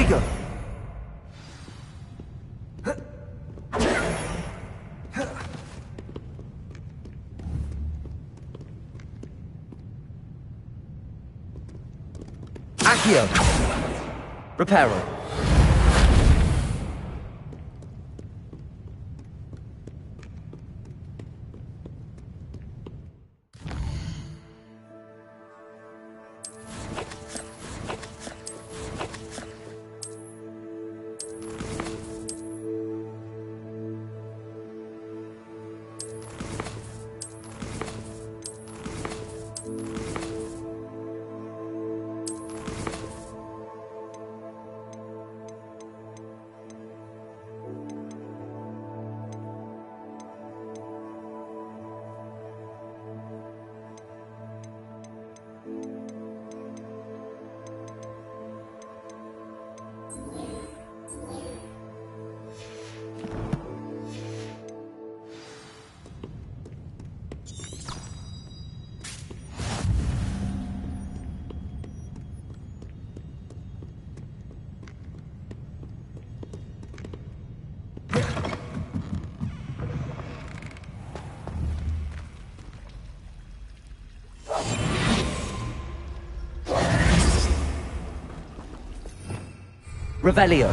go. Accio. Reparo. Revelio.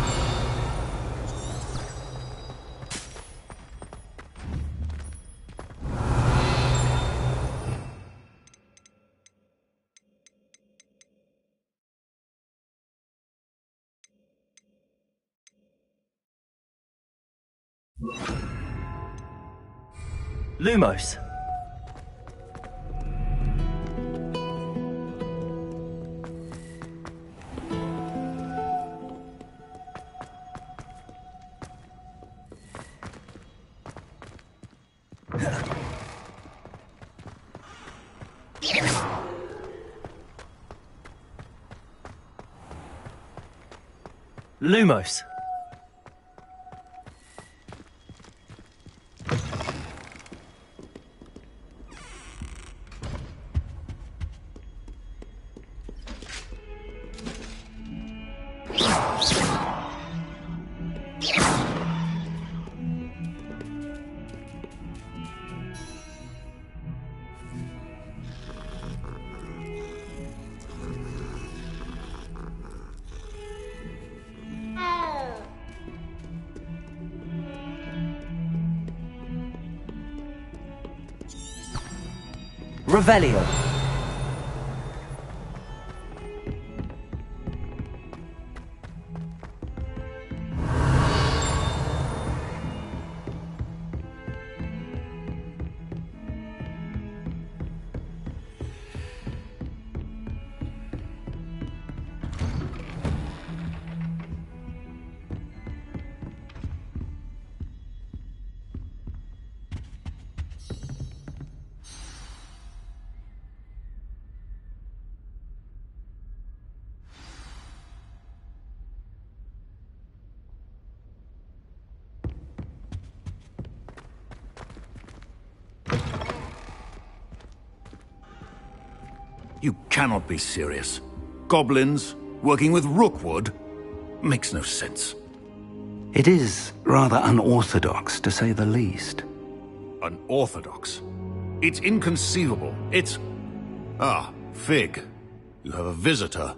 Lumos. Lumos. Revelio. You cannot be serious. Goblins working with Rookwood? Makes no sense. It is rather unorthodox, to say the least. Unorthodox? It's inconceivable. It's... Ah, Fig. You have a visitor.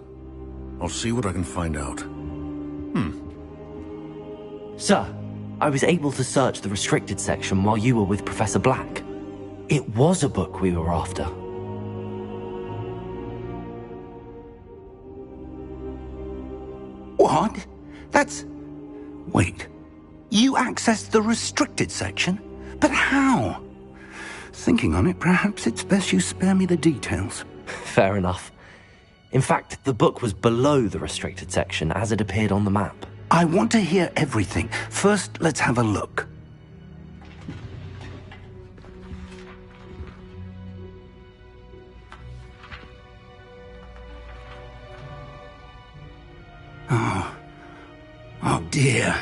I'll see what I can find out. Sir, I was able to search the restricted section while you were with Professor Black. It was a book we were after. What? That's... Wait. You accessed the restricted section? But how? Thinking on it, perhaps it's best you spare me the details. Fair enough. In fact, the book was below the restricted section as it appeared on the map. I want to hear everything. First, let's have a look. Oh dear.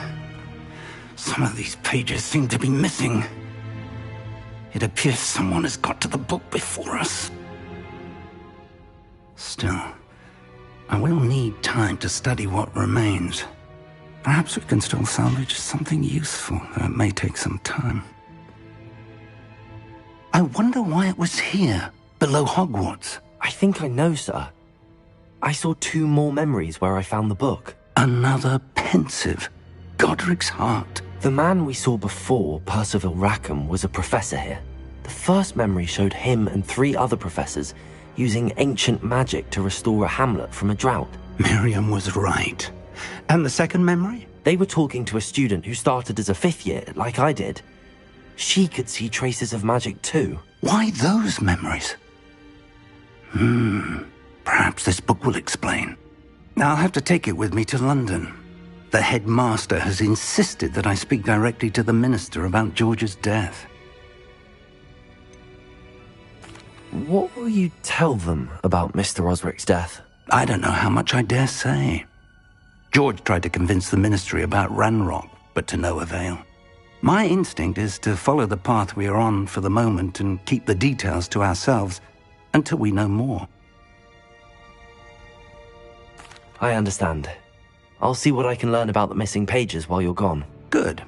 Some of these pages seem to be missing. It appears someone has got to the book before us. Still, I will need time to study what remains. Perhaps we can still salvage something useful, though it may take some time. I wonder why it was here, below Hogwarts. I think I know, sir. I saw 2 more memories where I found the book. Another pensive. Godric's heart. The man we saw before, Percival Rackham, was a professor here. The first memory showed him and 3 other professors using ancient magic to restore a hamlet from a drought. Miriam was right. And the second memory? They were talking to a student who started as a 5th year, like I did. She could see traces of magic too. Why those memories? Perhaps this book will explain. I'll have to take it with me to London. The headmaster has insisted that I speak directly to the minister about George's death. What will you tell them about Mr. Osric's death? I don't know how much I dare say. George tried to convince the ministry about Ranrock, but to no avail. My instinct is to follow the path we are on for the moment and keep the details to ourselves until we know more. I understand. I'll see what I can learn about the missing pages while you're gone. Good.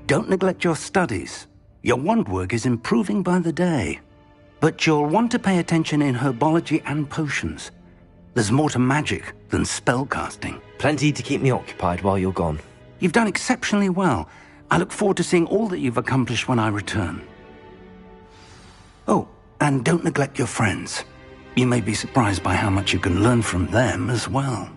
Don't neglect your studies. Your wand work is improving by the day. But you'll want to pay attention in herbology and potions. There's more to magic than spellcasting. Plenty to keep me occupied while you're gone. You've done exceptionally well. I look forward to seeing all that you've accomplished when I return. Oh, and don't neglect your friends. You may be surprised by how much you can learn from them as well.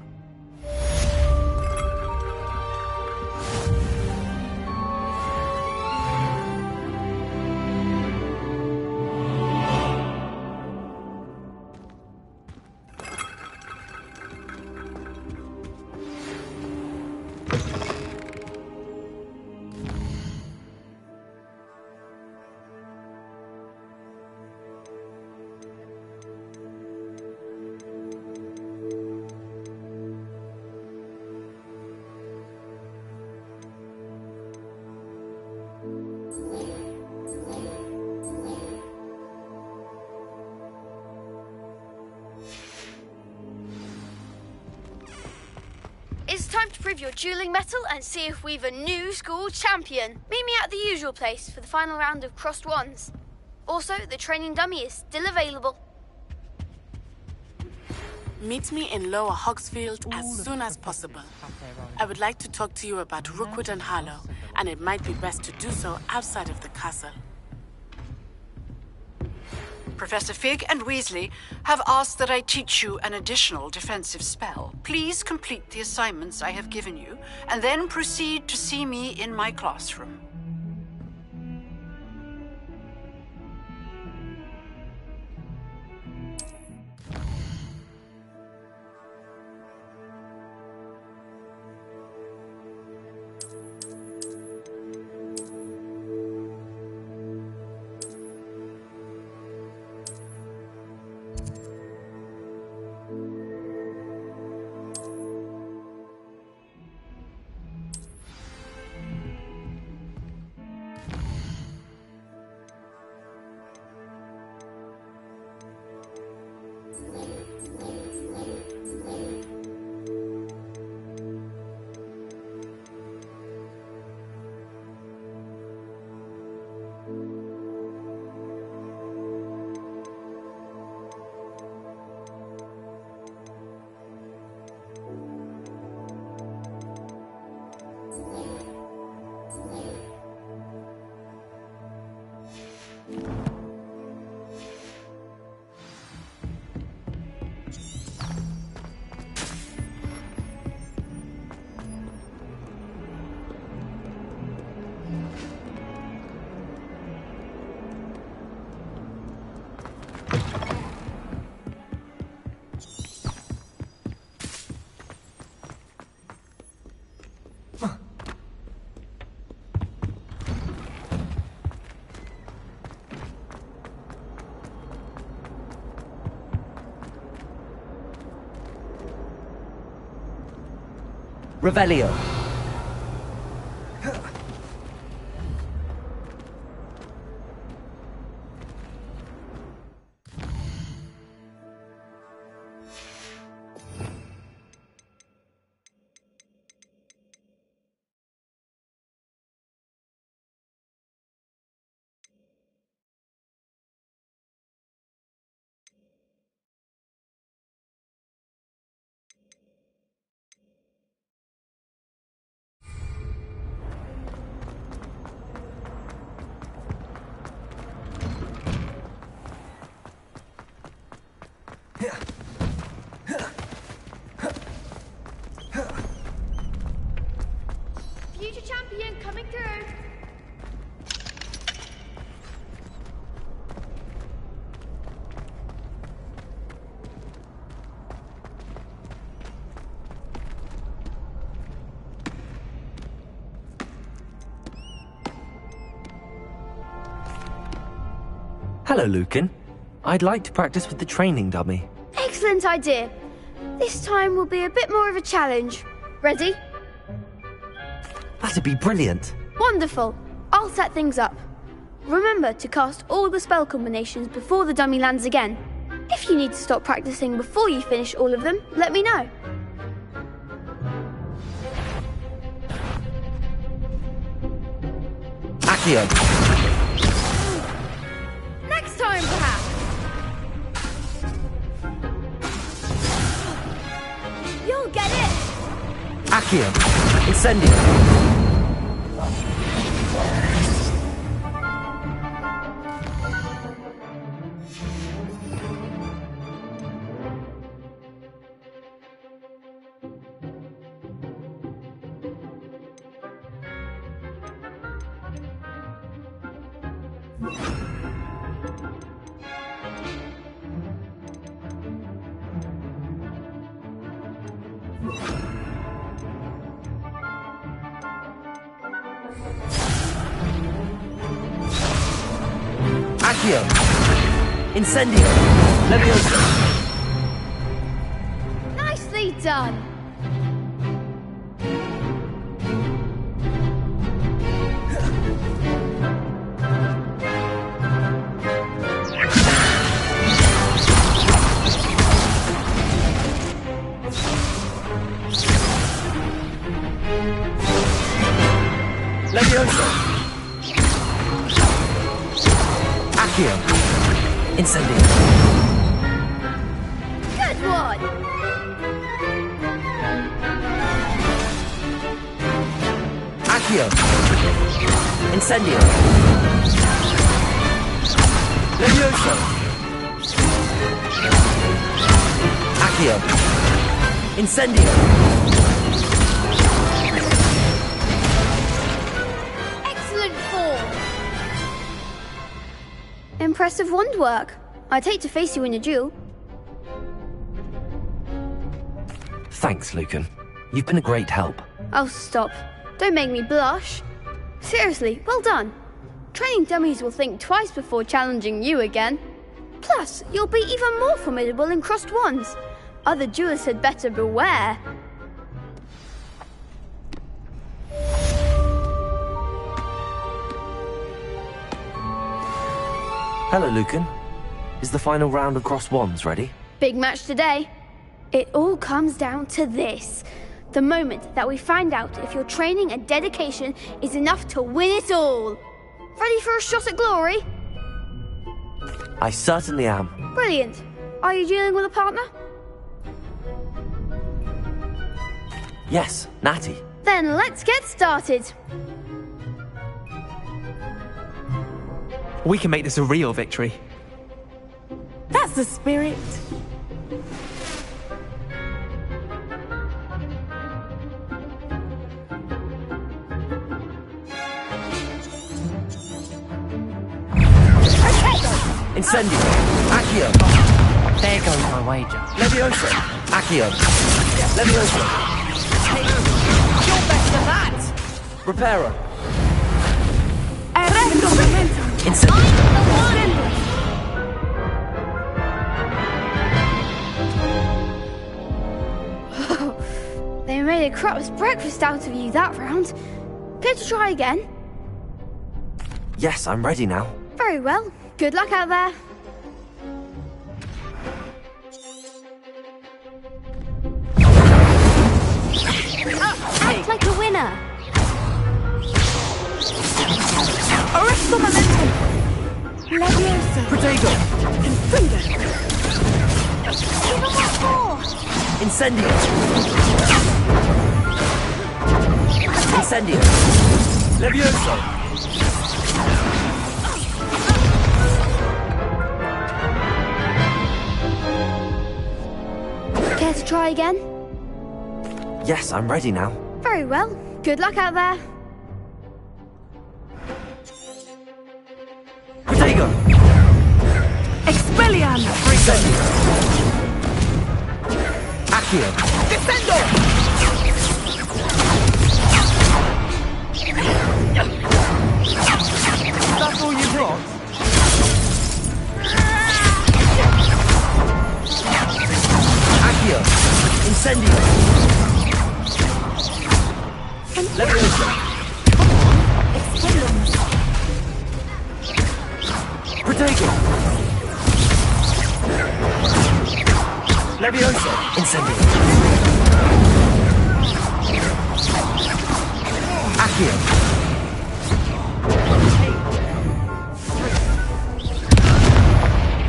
It's time to prove your dueling mettle and see if we've a new school champion. Meet me at the usual place for the final round of crossed wands. Also, the training dummy is still available. Meet me in Lower Hogsfield as soon as possible. I would like to talk to you about Rookwood and Harlow, and it might be best to do so outside of the castle. Professor Fig and Weasley have asked that I teach you an additional defensive spell. Please complete the assignments I have given you, and then proceed to see me in my classroom. Revelio. Hello, Lucan. I'd like to practice with the training dummy. Excellent idea. This time will be a bit more of a challenge. Ready? That'd be brilliant. Wonderful. I'll set things up. Remember to cast all the spell combinations before the dummy lands again. If you need to stop practicing before you finish all of them, let me know. Accio. Next time, perhaps. You'll get it. Accio. Incendio. Accio. Incendio. Leviosa. Nicely done. Leviosa. Accio. Incendio. Good one. Accio. Incendio. Leviosa. Accio. Incendio. Excellent form. Impressive wand work. I'd hate to face you in a duel. Thanks, Lucan. You've been a great help. Oh, stop. Don't make me blush. Seriously, well done. Training dummies will think twice before challenging you again. Plus, you'll be even more formidable in crossed wands. Other duelists had better beware. Hello, Lucan. Is the final round of crossed wands ready? Big match today. It all comes down to this. The moment that we find out if your training and dedication is enough to win it all. Ready for a shot at glory? I certainly am. Brilliant. Are you dealing with a partner? Yes, Natty. Then let's get started. We can make this a real victory. That's the spirit. Incendio. Accio. There goes my wager. Leviosa. Accio. Leviosa. You're better than that! Reparo. Incendio. They made a crap's breakfast out of you that round. Care to try again? Yes, I'm ready now. Very well. Good luck out there. Act like a winner. Arrest the momentum. Leviosa. Protego. Infinger. Give them what for. Incendio. Incendio. Leviosa. Care to try again? Yes, I'm ready now. Very well. Good luck out there. Protego. Expelliarmus. Incendio. Accio. Defendo! That's all you've got? Accio! Incendio! Leviosa! Protego! Leviosa! Incendio! Accio!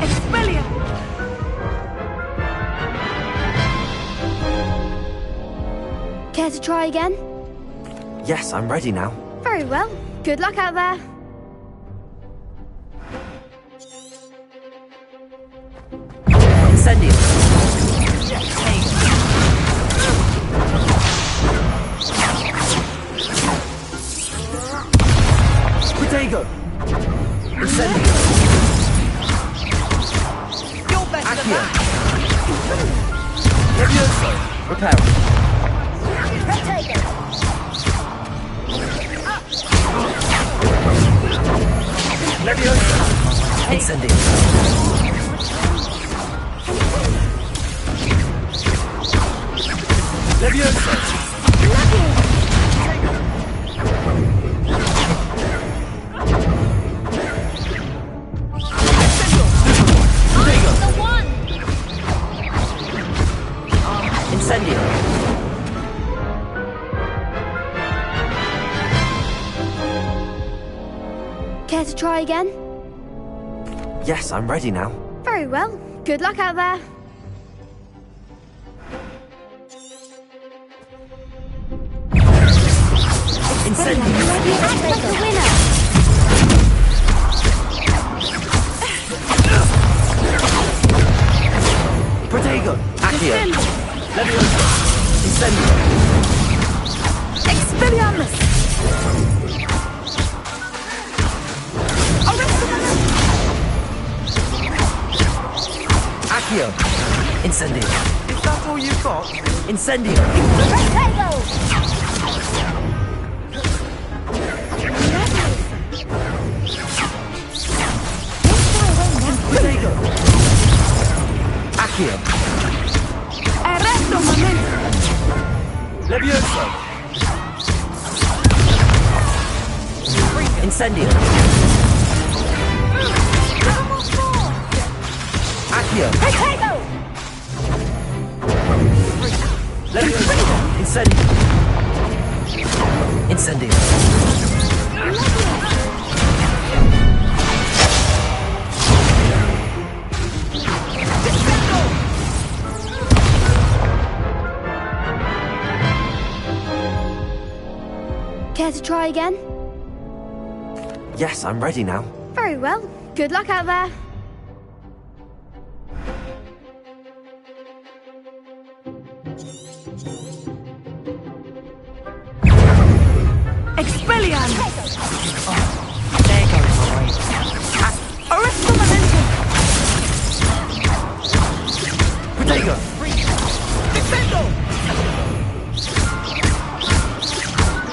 Expelliarmus! Care to try again? Yes, I'm ready now. Very well. Good luck out there. Incendio! Protego! Incendio! You're better than Accio! that! Leviosa! Reparo! Leviosa! Incendio! Leviosa! Protego! Incendio! Care to try again? Yes, I'm ready now. Very well. Good luck out there. Incendio! That's the winner. Protego! Accio! Leviosa! Incendio! Expelliarmus! Accio! Incendio! Is that all you've got? Incendio! Protego! Accio! Arresto un momento! Leviosa! Incendio! Accio! Leviosa! Incendio! Incendio! Care to try again? Yes, I'm ready now. Very well. Good luck out there. Expelliarmus! There goes my way. Arresto momentum! Protego! Defendo!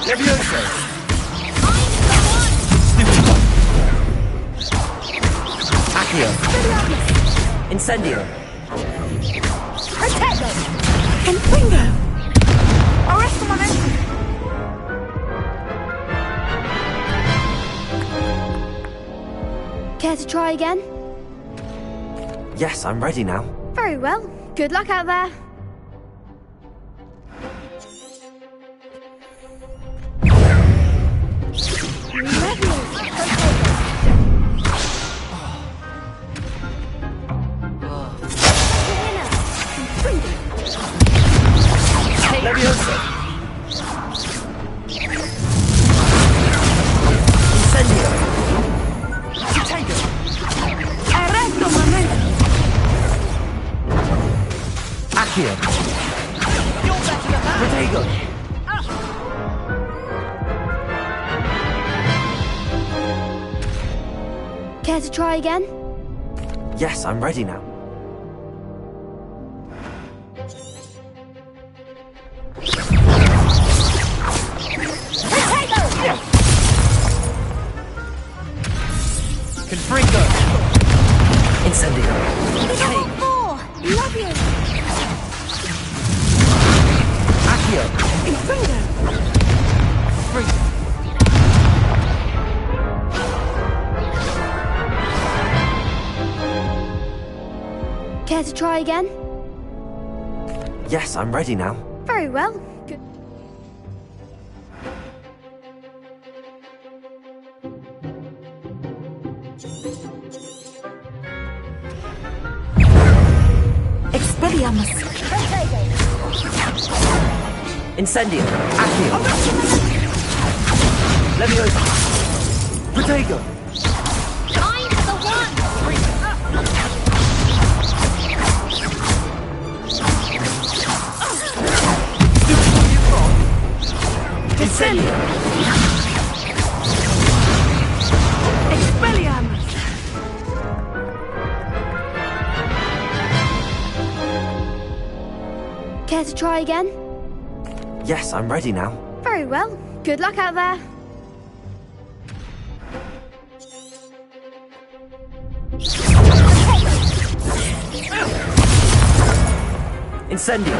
Leviosa! Accio! Incendio! Protego! Confringo! Arresto momentum! Care to try again? Yes, I'm ready now. Very well. Good luck out there. Leviosa! Incendio! Arresto momentum! Accio! You're better than that! Protego! Care to try again? Yes, I'm ready now. Confringo! Incendio! Love you. try again? Yes, I'm ready now. Very well. Good. Expelliarmus. Incendio. Accio. Leviosa. Protego. I'm the one! Incendio. Expelliarmus. Care to try again? Yes, I'm ready now. Very well. Good luck out there. Incendio.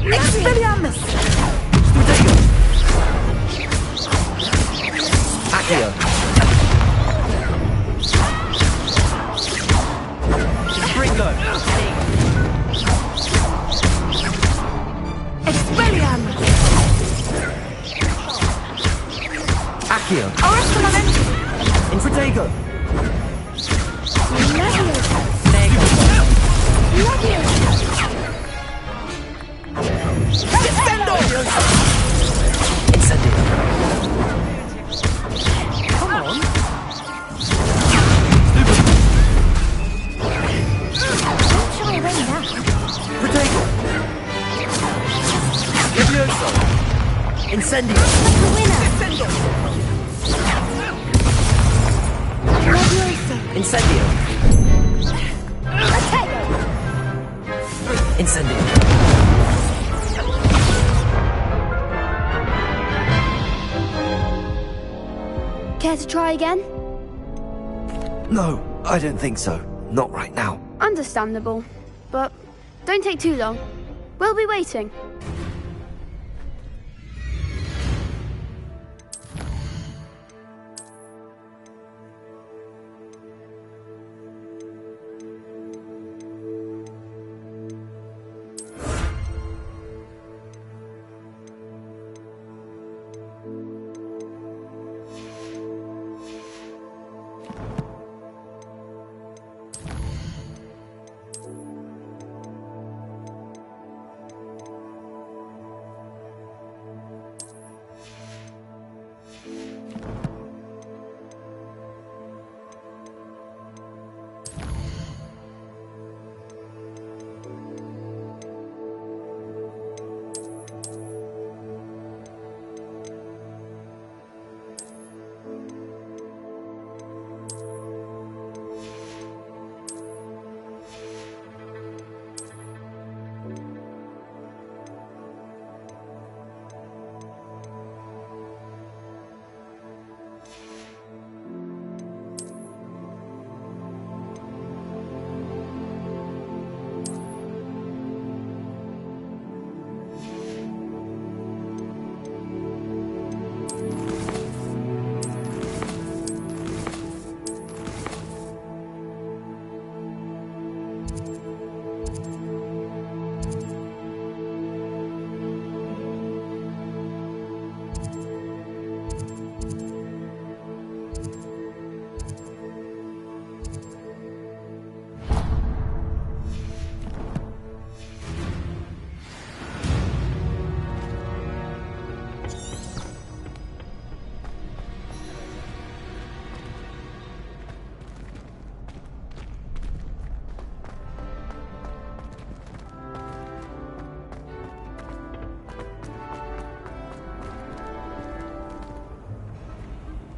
Expelliarmus. Protego. Accio. Springo. Expelliarmus. Accio. Arrestamento. Protego. Leviosa. Descendo. Incendio. Come on. Don't shy away now. Protego. Leviosa. Incendio. The winner. Descendo. Leviosa. Incendio. Protego. Incendio. Care to try again? No, I don't think so. Not right now. Understandable. But don't take too long. We'll be waiting.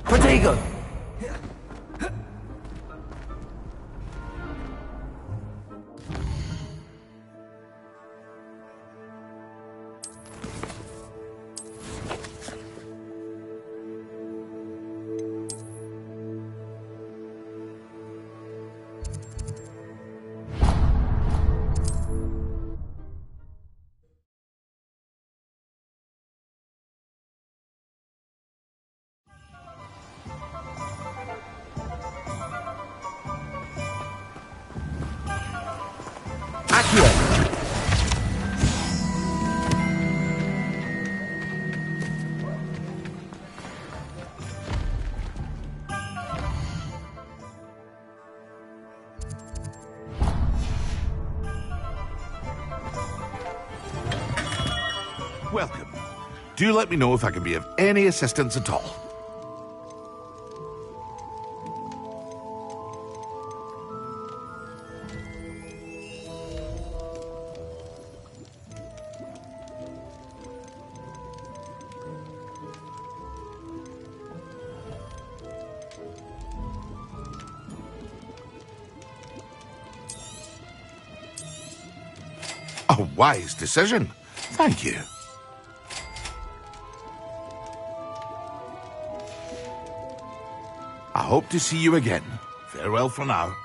Protego. Welcome. Do let me know if I can be of any assistance at all. A wise decision. Thank you. I hope to see you again. Farewell for now.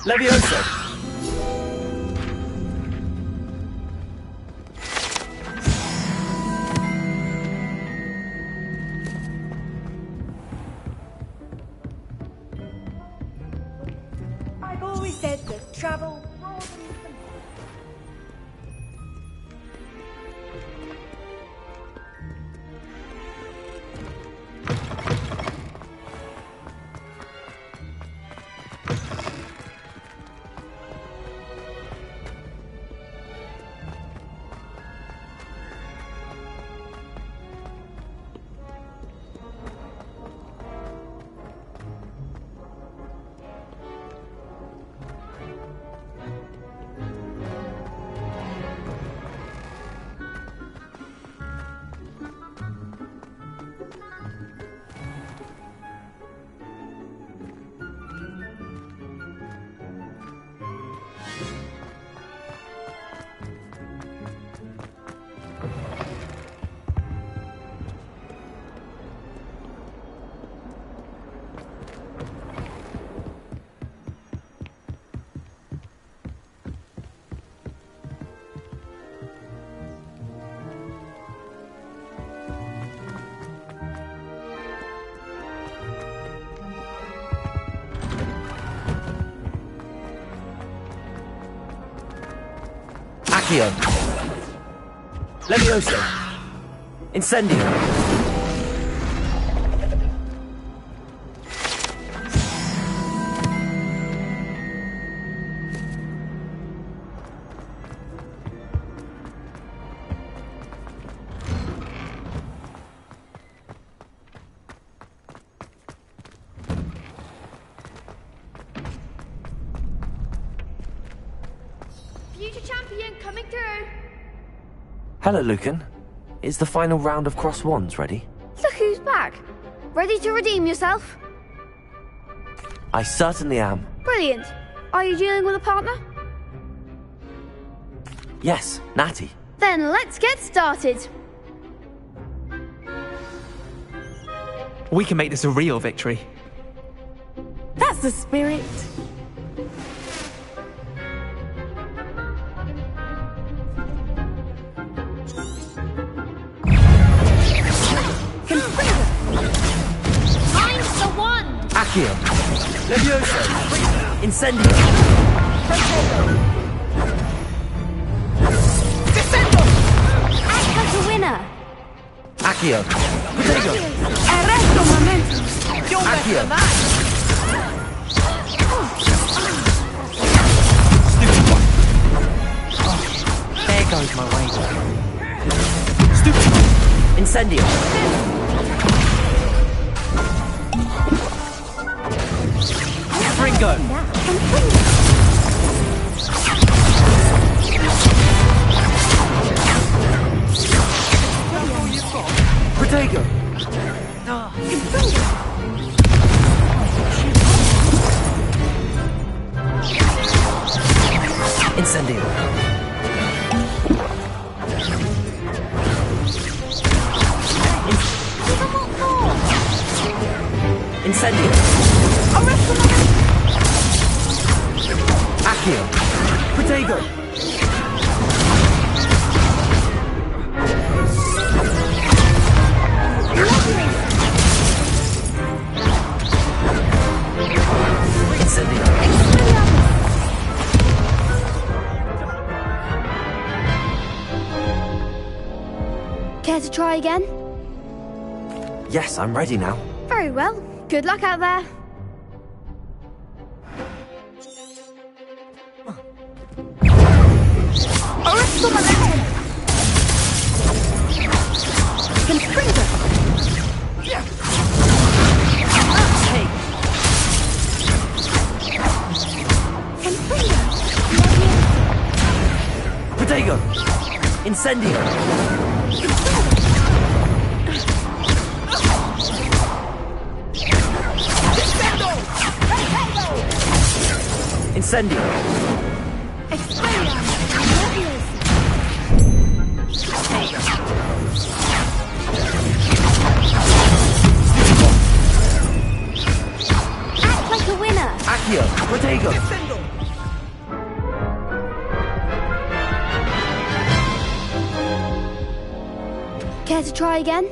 Levioso! I've always said that travel broadens the mind. Accio. Levioso. Incendio. Future champion coming through. Hello, Lucan. Is the final round of Cross Wands ready? Look who's back. Ready to redeem yourself? I certainly am. Brilliant. Are you dealing with a partner? Yes, Natty. Then let's get started. We can make this a real victory. That's the spirit. Find the one. Accio. Levioso. Incendio. Act like a winner. Accio. Protego. Arresto momento. Accio. There goes my way. Stupid. Incendio. Ringo. Protego. Incendio. Incendio. Accio. Protego. Incendio. Care to try again? Yes, I'm ready now. Very well. Good luck out there. Arresto momento. Confringo. Hey, Confringo. Protego. Incendio. Incendio. Act like a winner. Accio. Protego. Care to try again?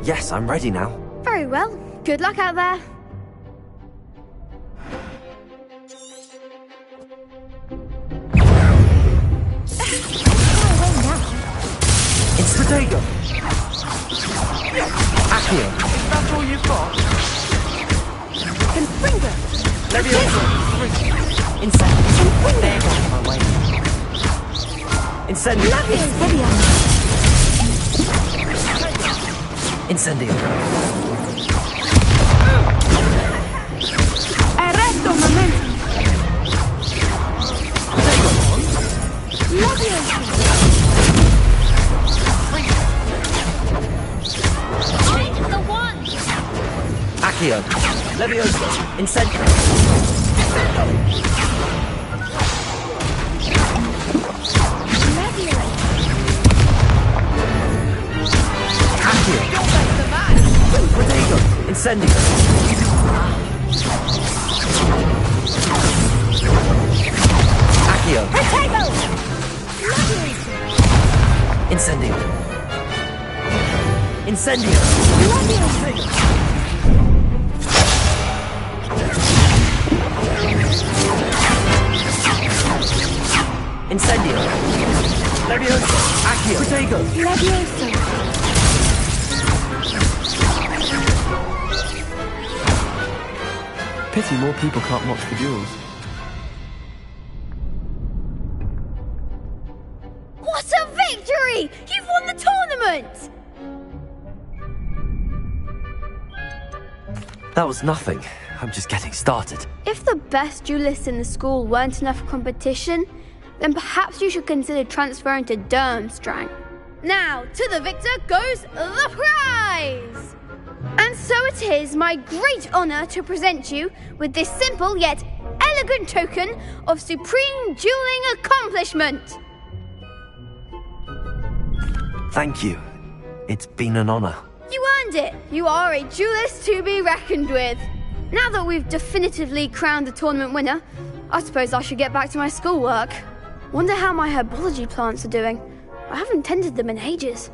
Yes, I'm ready now. Very well. Good luck out there. It's Protego. Accio. that's all you've got? Confringo. Levioso. Incendio. There goes my way. Incendio. Incendio. Arresto momento. Find the one. Accio. Levioso. Incendio. Accio. Protego. Incendio. Accio. Incendio. Incendio. Incendio! Levioso! Accio! Protego! Levioso! Pity more people can't watch the duels. What a victory! You've won the tournament! That was nothing. I'm just getting started. If the best duelists in the school weren't enough for competition, then perhaps you should consider transferring to Durmstrang. Now, to the victor goes the prize! And so it is my great honour to present you with this simple yet elegant token of supreme dueling accomplishment. Thank you. It's been an honor. You earned it. You are a duelist to be reckoned with. Now that we've definitively crowned the tournament winner, I suppose I should get back to my schoolwork. Wonder how my herbology plants are doing. I haven't tended them in ages.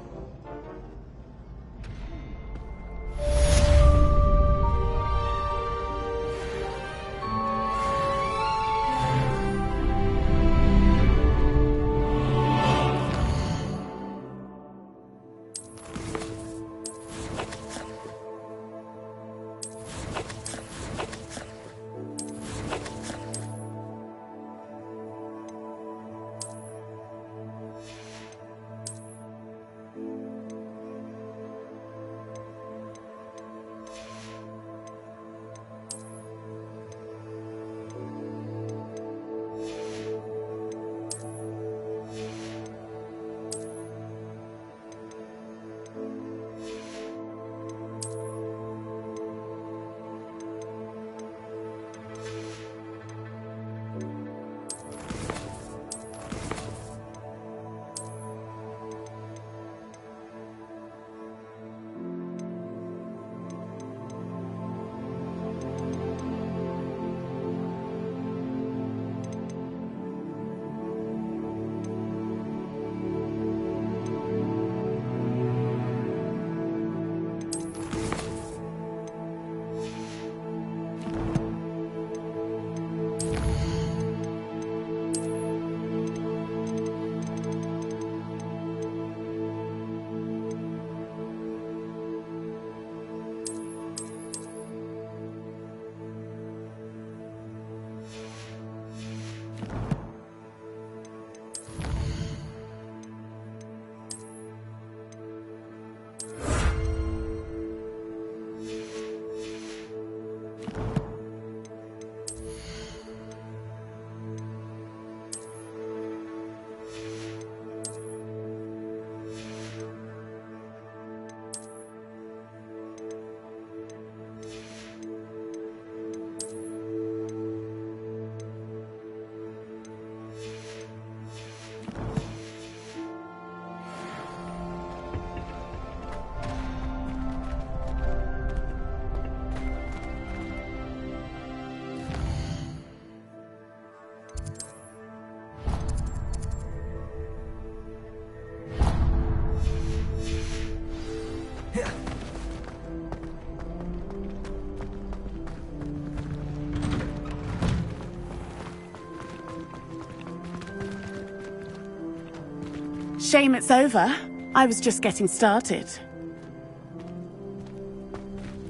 Shame it's over. I was just getting started.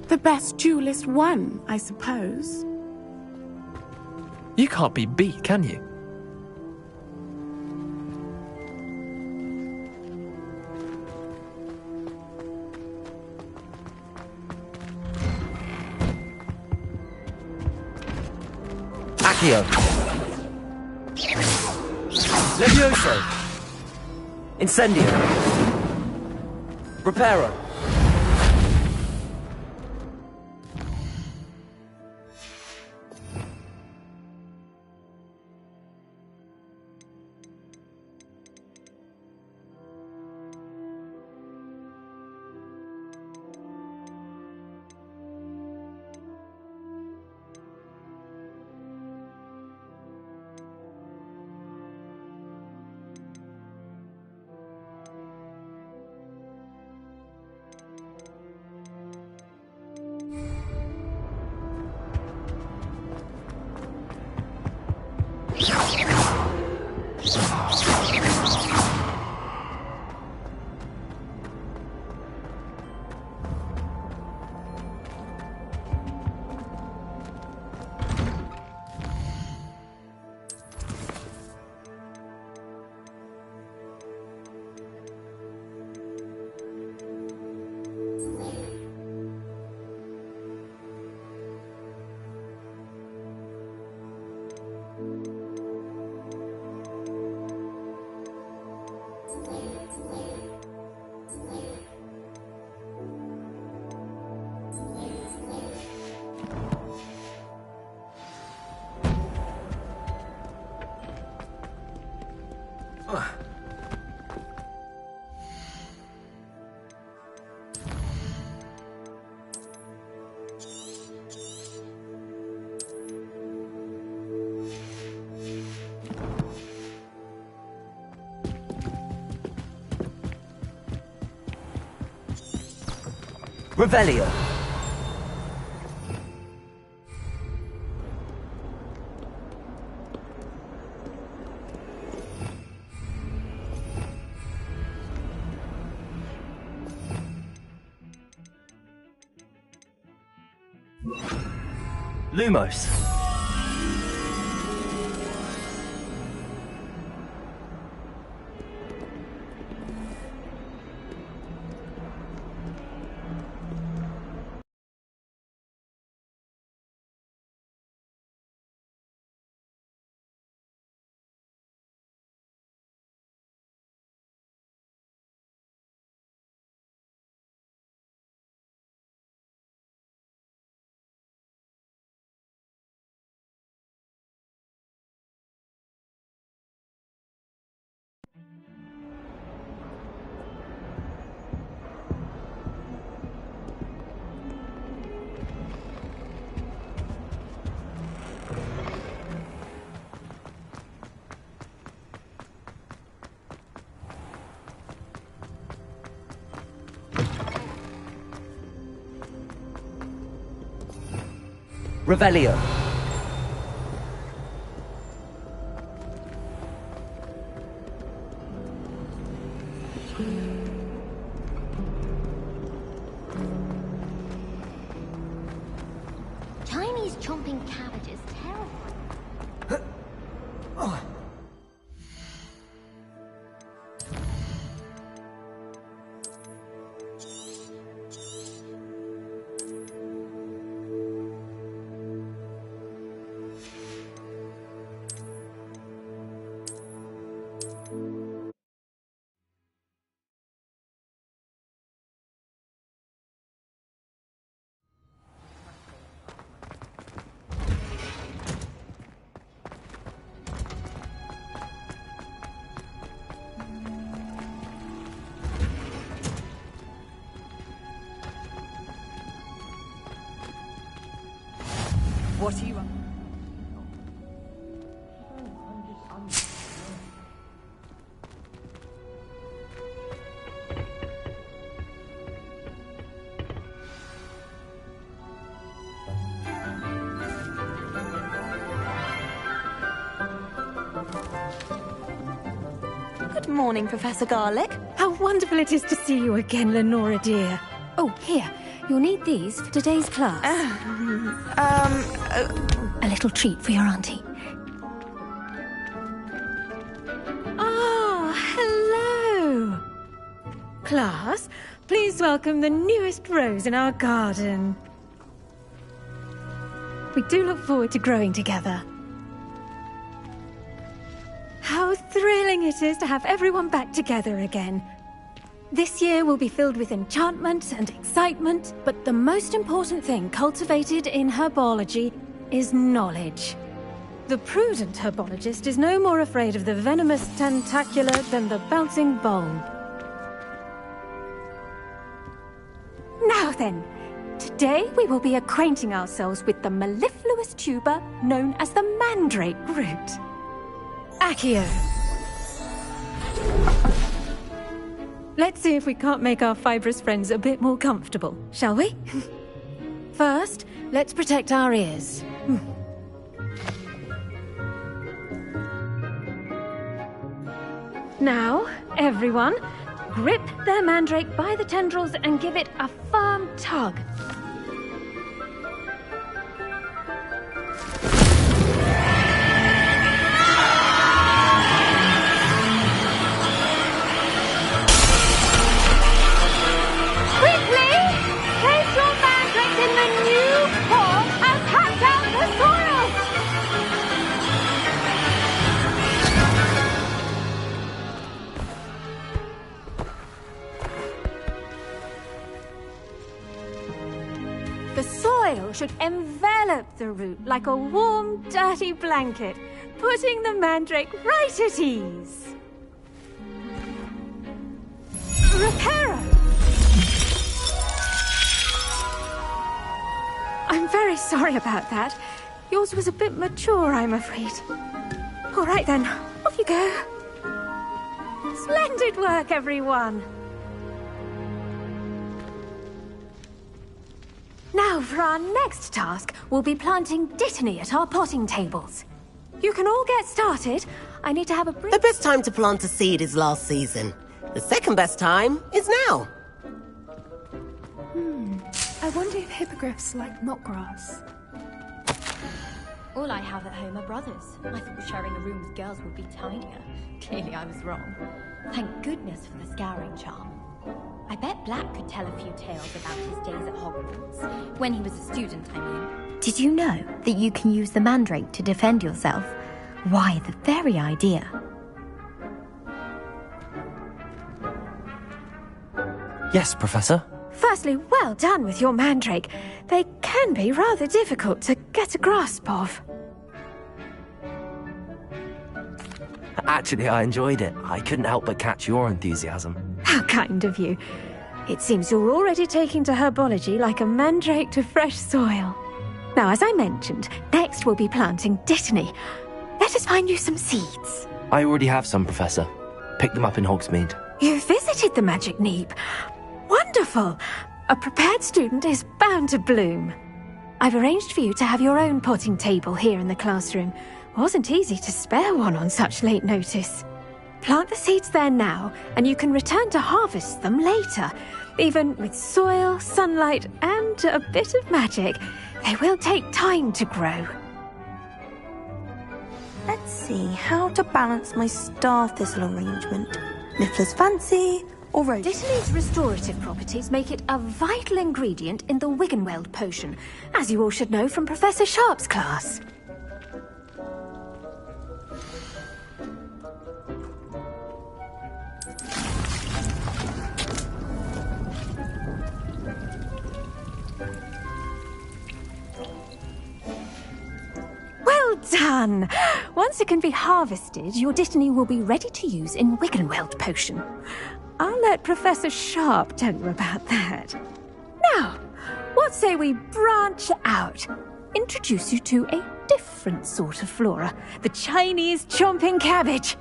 The best duelist won, I suppose. You can't be beat, can you? Accio! Levioso! Incendio! Reparo! Revelio. Lumos. Revelio. Chinese chomping cabbage is terrifying. What are you up? Good morning, Professor Garlick. How wonderful it is to see you again, Lenora dear. Oh, here. You'll need these for today's class. A little treat for your auntie. Ah, hello. Class, please welcome the newest rose in our garden. We do look forward to growing together. How thrilling it is to have everyone back together again. This year will be filled with enchantment and excitement, but the most important thing cultivated in herbology is knowledge. The prudent herbologist is no more afraid of the venomous tentacula than the bouncing bulb. Now then, today we will be acquainting ourselves with the mellifluous tuber known as the mandrake root. Accio. Let's see if we can't make our fibrous friends a bit more comfortable, shall we? First, let's protect our ears. Now, everyone, grip their mandrake by the tendrils and give it a firm tug. The soil should envelop the root like a warm, dirty blanket, putting the mandrake right at ease. Reparo! I'm very sorry about that. Yours was a bit mature, I'm afraid. All right then, off you go. Splendid work, everyone. Now, for our next task, we'll be planting Dittany at our potting tables. You can all get started. I need to have a brief... The best time to plant a seed is last season. The second best time is now. I wonder if hippogriffs like knotgrass. All I have at home are brothers. I thought sharing a room with girls would be tinier. Clearly I was wrong. Thank goodness for the scouring charm. I bet Black could tell a few tales about his days at Hogwarts. When he was a student, I mean. Did you know that you can use the mandrake to defend yourself? Why, the very idea. Yes, Professor. Firstly, well done with your mandrake. They can be rather difficult to get a grasp of. Actually, I enjoyed it. I couldn't help but catch your enthusiasm. How kind of you. It seems you're already taking to herbology like a mandrake to fresh soil. Now, as I mentioned, next we'll be planting Dittany. Let us find you some seeds. I already have some, Professor. Picked them up in Hogsmeade. You visited the Magic Neep. Wonderful! A prepared student is bound to bloom. I've arranged for you to have your own potting table here in the classroom. Wasn't easy to spare one on such late notice. Plant the seeds there now, and you can return to harvest them later. Even with soil, sunlight, and a bit of magic, they will take time to grow. Let's see how to balance my star thistle arrangement. Niffler's fancy or rose? Dittany's restorative properties make it a vital ingredient in the Wiggenweld potion, as you all should know from Professor Sharp's class. Well done! Once it can be harvested, your Dittany will be ready to use in Wiggenweld potion. I'll let Professor Sharp tell you about that. Now, what say we branch out? Introduce you to a different sort of flora, the Chinese chomping cabbage.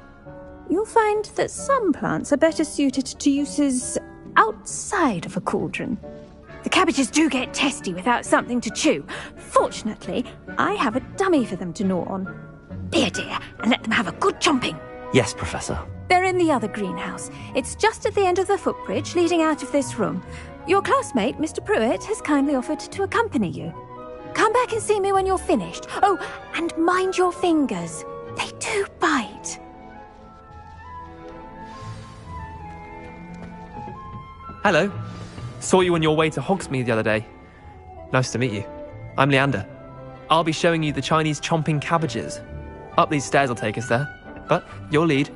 You'll find that some plants are better suited to uses outside of a cauldron. The cabbages do get testy without something to chew. Fortunately, I have a dummy for them to gnaw on. Be a dear and let them have a good chomping. Yes, Professor. They're in the other greenhouse. It's just at the end of the footbridge leading out of this room. Your classmate, Mr. Pruitt, has kindly offered to accompany you. Come back and see me when you're finished. Oh, and mind your fingers. They do bite. Hello. Saw you on your way to Hogsmeade the other day. Nice to meet you. I'm Leander. I'll be showing you the Chinese chomping cabbages. Up these stairs will take us there, but you'll lead.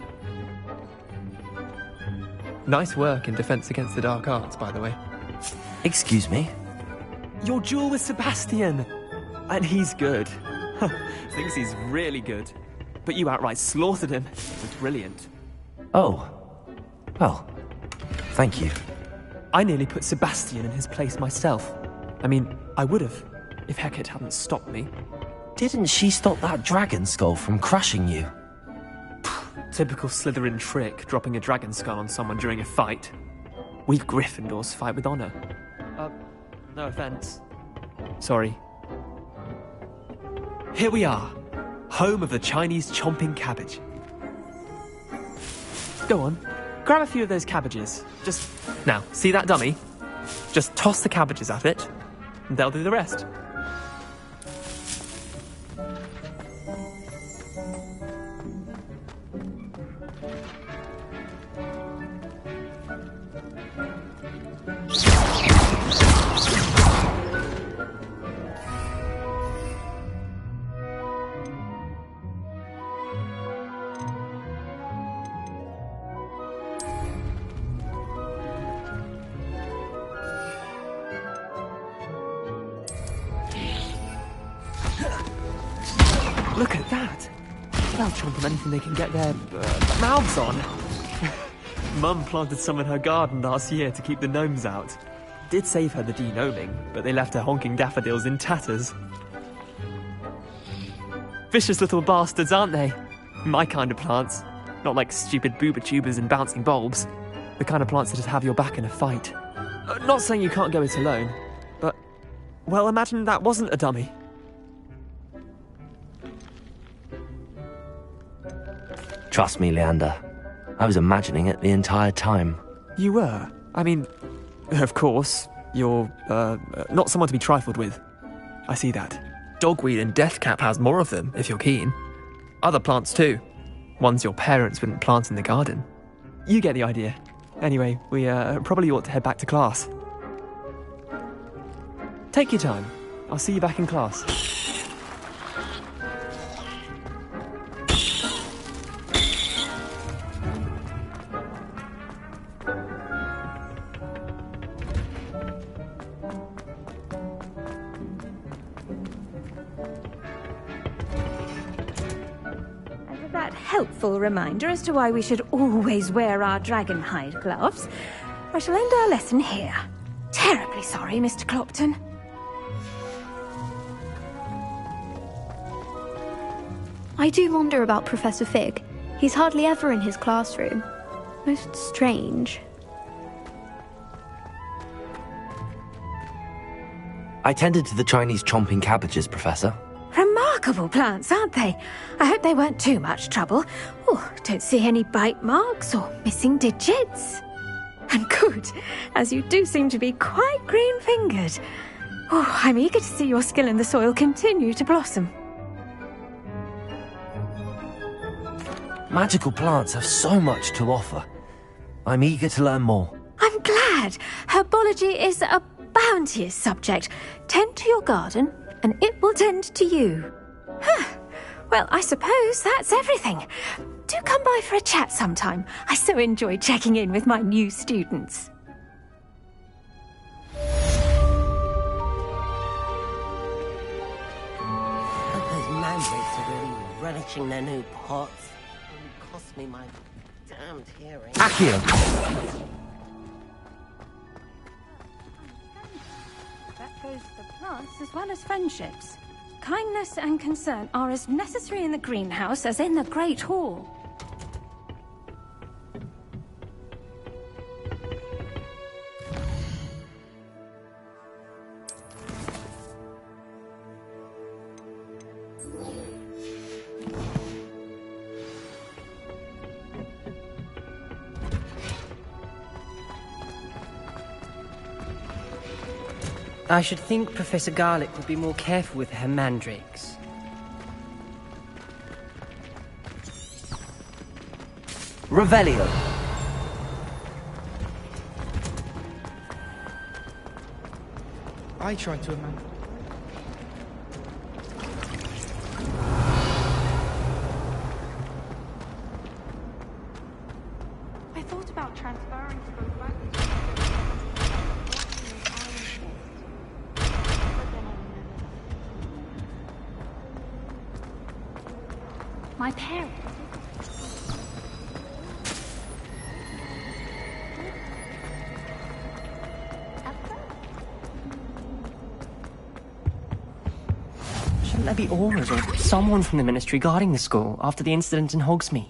Nice work in Defense Against the Dark Arts, by the way. Excuse me? Your duel with Sebastian! And he's good. Thinks he's really good. But you outright slaughtered him. It was brilliant. Oh. Well, thank you. I nearly put Sebastian in his place myself. I mean, I would have, if Hecate hadn't stopped me. Didn't she stop that dragon skull from crushing you? Typical Slytherin trick, dropping a dragon skull on someone during a fight. We Gryffindors fight with honor. No offense. Sorry. Here we are, home of the Chinese chomping cabbage. Go on, grab a few of those cabbages. Now, see that dummy? Just toss the cabbages at it, and they'll do the rest. Look at that! They'll chomp on anything they can get their mouths on. Mum planted some in her garden last year to keep the gnomes out. Did save her the de-gnoming, but they left her honking daffodils in tatters. Vicious little bastards, aren't they? My kind of plants. Not like stupid booba tubers and bouncing bulbs. The kind of plants that just have your back in a fight. Not saying you can't go it alone, but Well, imagine that wasn't a dummy. Trust me, Leander. I was imagining it the entire time. You were? I mean, of course, you're, not someone to be trifled with. I see that. Dogweed and Deathcap has more of them, if you're keen. Other plants too. Ones your parents wouldn't plant in the garden. You get the idea. Anyway, we probably ought to head back to class. Take your time. I'll see you back in class. Helpful reminder as to why we should always wear our dragon hide gloves. I shall end our lesson here. Terribly sorry, Mr. Clopton. I do wonder about Professor Fig. He's hardly ever in his classroom. Most strange. I tended to the Chinese chomping cabbages, Professor. Remarkable plants, aren't they? I hope they weren't too much trouble. Oh, don't see any bite marks or missing digits. And good, as you do seem to be quite green-fingered. Oh, I'm eager to see your skill in the soil continue to blossom. Magical plants have so much to offer. I'm eager to learn more. I'm glad. Herbology is a bounteous subject. Tend to your garden, and it will tend to you. Well, I suppose that's everything. Do come by for a chat sometime. I so enjoy checking in with my new students. Those mandrakes are really relishing their new pots. It will cost me my damned hearing. Accio! That goes for plants as well as friendships. Kindness and concern are as necessary in the greenhouse as in the Great Hall. I should think Professor Garlick would be more careful with her mandrakes. Revelio. I try to imagine. I thought about transferring to both back. My parents. Shouldn't there be auras or someone from the Ministry guarding the school after the incident in Hogsmeade?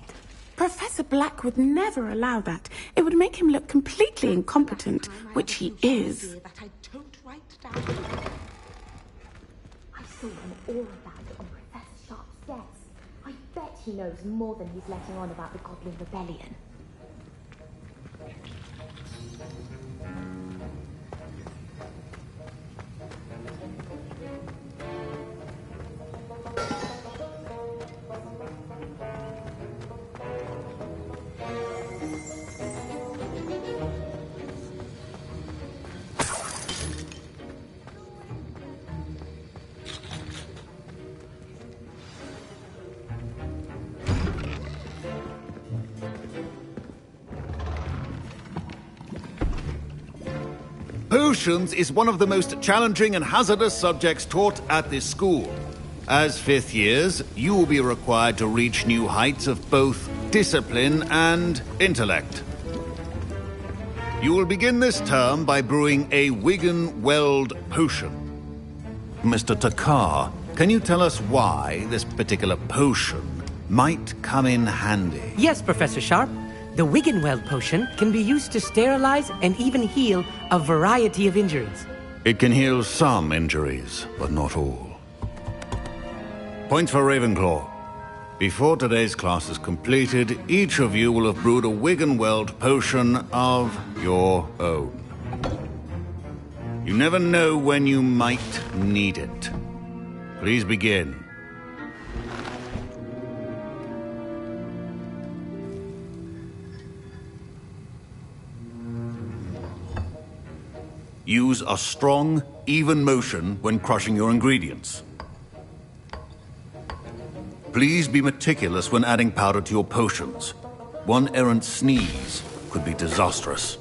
Professor Black would never allow that. It would make him look completely incompetent, which he is. I saw him all about it on Professor Sharp's desk. I bet he knows more than he's letting on about the Goblin Rebellion. Potions is one of the most challenging and hazardous subjects taught at this school. As fifth years, you will be required to reach new heights of both discipline and intellect. You will begin this term by brewing a Wigan-Weld potion. Mr. Takar, can you tell us why this particular potion might come in handy? Yes, Professor Sharp. The Wigan-Weld potion can be used to sterilize and even heal a variety of injuries. It can heal some injuries, but not all. Points for Ravenclaw. Before today's class is completed, each of you will have brewed a Wiggenweld potion of your own. You never know when you might need it. Please begin. Use a strong, even motion when crushing your ingredients. Please be meticulous when adding powder to your potions. One errant sneeze could be disastrous.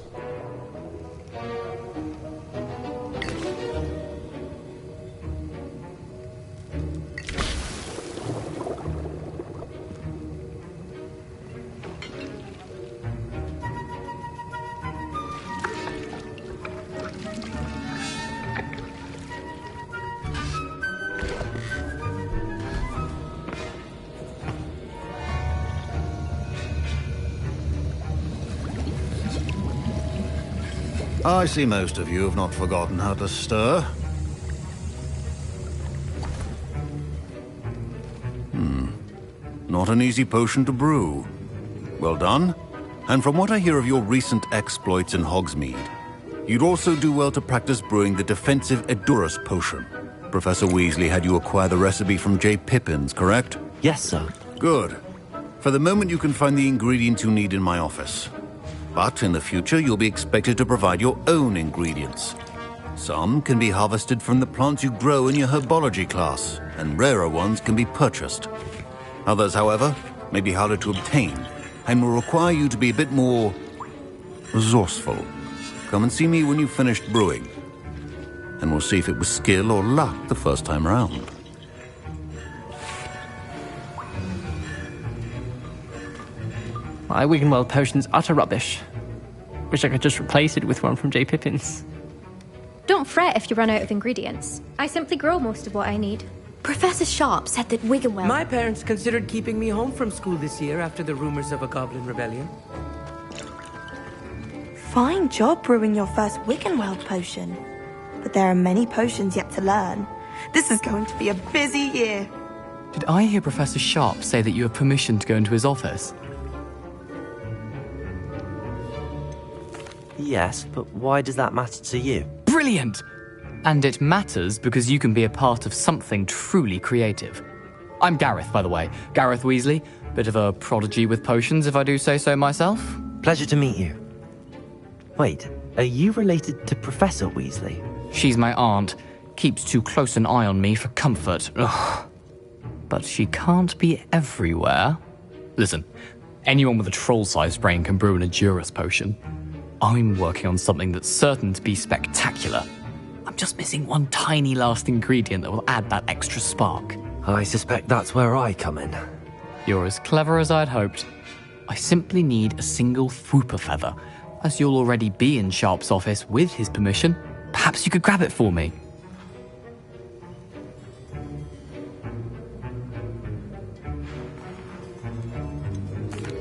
I see most of you have not forgotten how to stir. Not an easy potion to brew. Well done. And from what I hear of your recent exploits in Hogsmeade, you'd also do well to practice brewing the defensive Edurus potion. Professor Weasley had you acquire the recipe from J. Pippin's, correct? Yes, sir. Good. For the moment, you can find the ingredients you need in my office. But in the future, you'll be expected to provide your own ingredients. Some can be harvested from the plants you grow in your herbology class, and rarer ones can be purchased. Others, however, may be harder to obtain, and will require you to be a bit more resourceful. Come and see me when you've finished brewing, and we'll see if it was skill or luck the first time round. My Wiggenweld potion's utter rubbish. Wish I could just replace it with one from J. Pippin's. Don't fret if you run out of ingredients. I simply grow most of what I need. Professor Sharp said that Wiggenweld... My parents considered keeping me home from school this year after the rumors of a goblin rebellion. Fine job brewing your first Wiggenweld potion. But there are many potions yet to learn. This is going to be a busy year. Did I hear Professor Sharp say that you have permission to go into his office? Yes, but why does that matter to you? Brilliant! And it matters because you can be a part of something truly creative. I'm Gareth, by the way. Gareth Weasley. Bit of a prodigy with potions, if I do say so myself. Pleasure to meet you. Wait, are you related to Professor Weasley? She's my aunt. Keeps too close an eye on me for comfort. Ugh. But she can't be everywhere. Listen, anyone with a troll-sized brain can brew an Edurus potion. I'm working on something that's certain to be spectacular. I'm just missing one tiny last ingredient that will add that extra spark. I suspect that's where I come in. You're as clever as I'd hoped. I simply need a single Fwooper feather. As you'll already be in Sharp's office with his permission, perhaps you could grab it for me.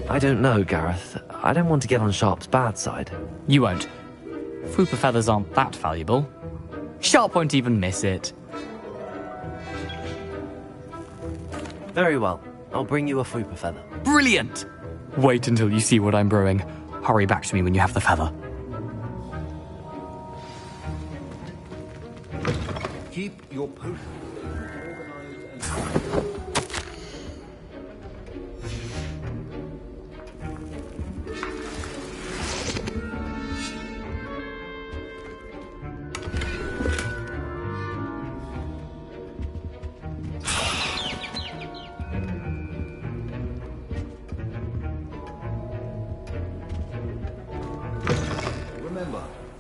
I don't know, Gareth. I don't want to get on Sharp's bad side. You won't. Fwooper feathers aren't that valuable. Sharp won't even miss it. Very well. I'll bring you a Fwooper feather. Brilliant! Wait until you see what I'm brewing. Hurry back to me when you have the feather. Keep your potion organized and...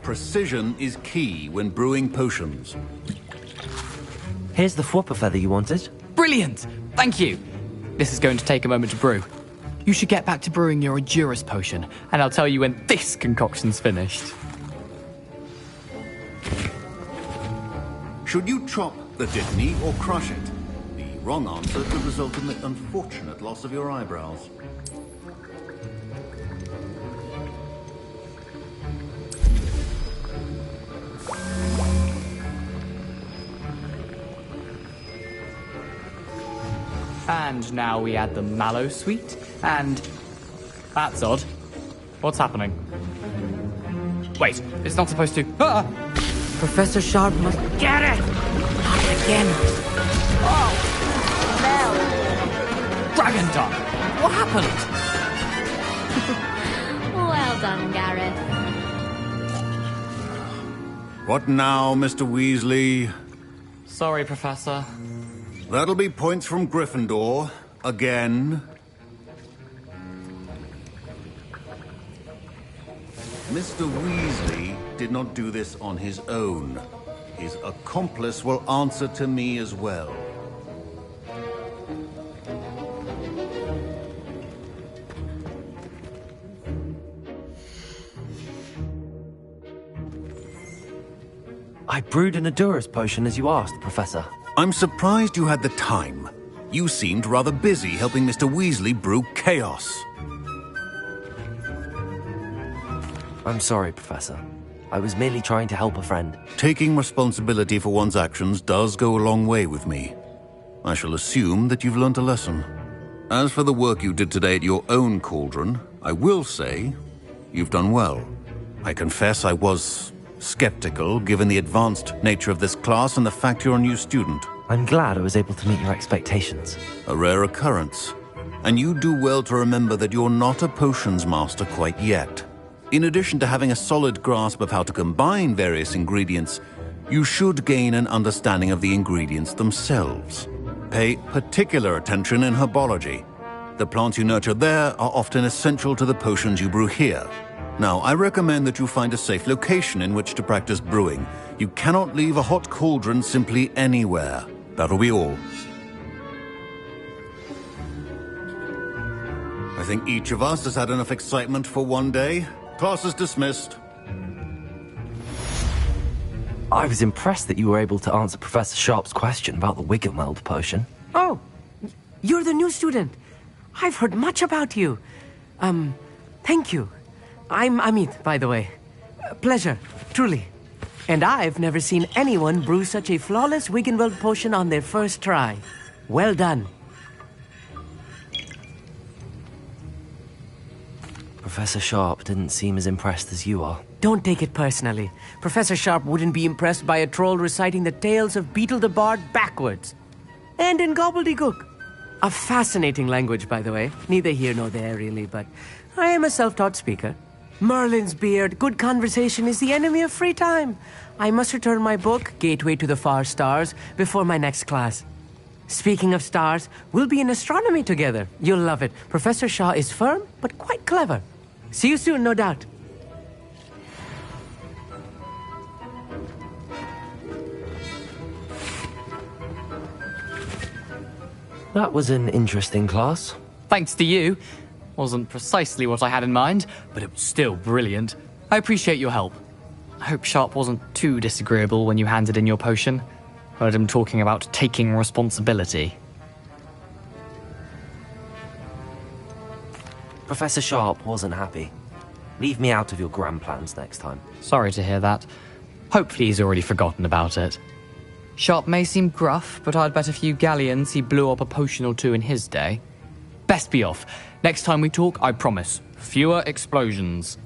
Precision is key when brewing potions. Here's the Fwooper feather you wanted. Brilliant! Thank you! This is going to take a moment to brew. You should get back to brewing your Edurus potion, and I'll tell you when this concoction's finished. Should you chop the Dittany or crush it? The wrong answer could result in the unfortunate loss of your eyebrows. And now we add the mallow sweet, and... That's odd. What's happening? Wait, it's not supposed to... Ah! Professor Sharp must get it! Not again. Oh! Dragon Tongue! What happened? Well done, Gareth. What now, Mr. Weasley? Sorry, Professor. That'll be points from Gryffindor. Again. Mr. Weasley did not do this on his own. His accomplice will answer to me as well. I brewed an Adurus potion as you asked, Professor. I'm surprised you had the time. You seemed rather busy helping Mr. Weasley brew chaos. I'm sorry, Professor. I was merely trying to help a friend. Taking responsibility for one's actions does go a long way with me. I shall assume that you've learnt a lesson. As for the work you did today at your own cauldron, I will say you've done well. I confess I was skeptical, given the advanced nature of this class and the fact you're a new student. I'm glad I was able to meet your expectations. A rare occurrence. And you do well to remember that you're not a potions master quite yet. In addition to having a solid grasp of how to combine various ingredients, you should gain an understanding of the ingredients themselves. Pay particular attention in herbology. The plants you nurture there are often essential to the potions you brew here. Now, I recommend that you find a safe location in which to practice brewing. You cannot leave a hot cauldron simply anywhere. That'll be all. I think each of us has had enough excitement for one day. Class is dismissed. I was impressed that you were able to answer Professor Sharp's question about the Wiggenweld potion. Oh, you're the new student. I've heard much about you. Thank you. I'm Amit, by the way. Pleasure, truly. And I've never seen anyone brew such a flawless Wiggenweld potion on their first try. Well done. Professor Sharp didn't seem as impressed as you are. Don't take it personally. Professor Sharp wouldn't be impressed by a troll reciting the tales of Beetle the Bard backwards. And in gobbledygook. A fascinating language, by the way. Neither here nor there, really, but I am a self-taught speaker. Merlin's beard, good conversation is the enemy of free time. I must return my book, Gateway to the Far Stars, before my next class. Speaking of stars, we'll be in astronomy together. You'll love it. Professor Shaw is firm, but quite clever. See you soon, no doubt. That was an interesting class. Thanks to you. Wasn't precisely what I had in mind, but it was still brilliant. I appreciate your help. I hope Sharp wasn't too disagreeable when you handed in your potion. Heard him talking about taking responsibility. Professor Sharp wasn't happy. Leave me out of your grand plans next time. Sorry to hear that. Hopefully he's already forgotten about it. Sharp may seem gruff, but I'd bet a few galleons he blew up a potion or two in his day. Best be off. Next time we talk, I promise, fewer explosions.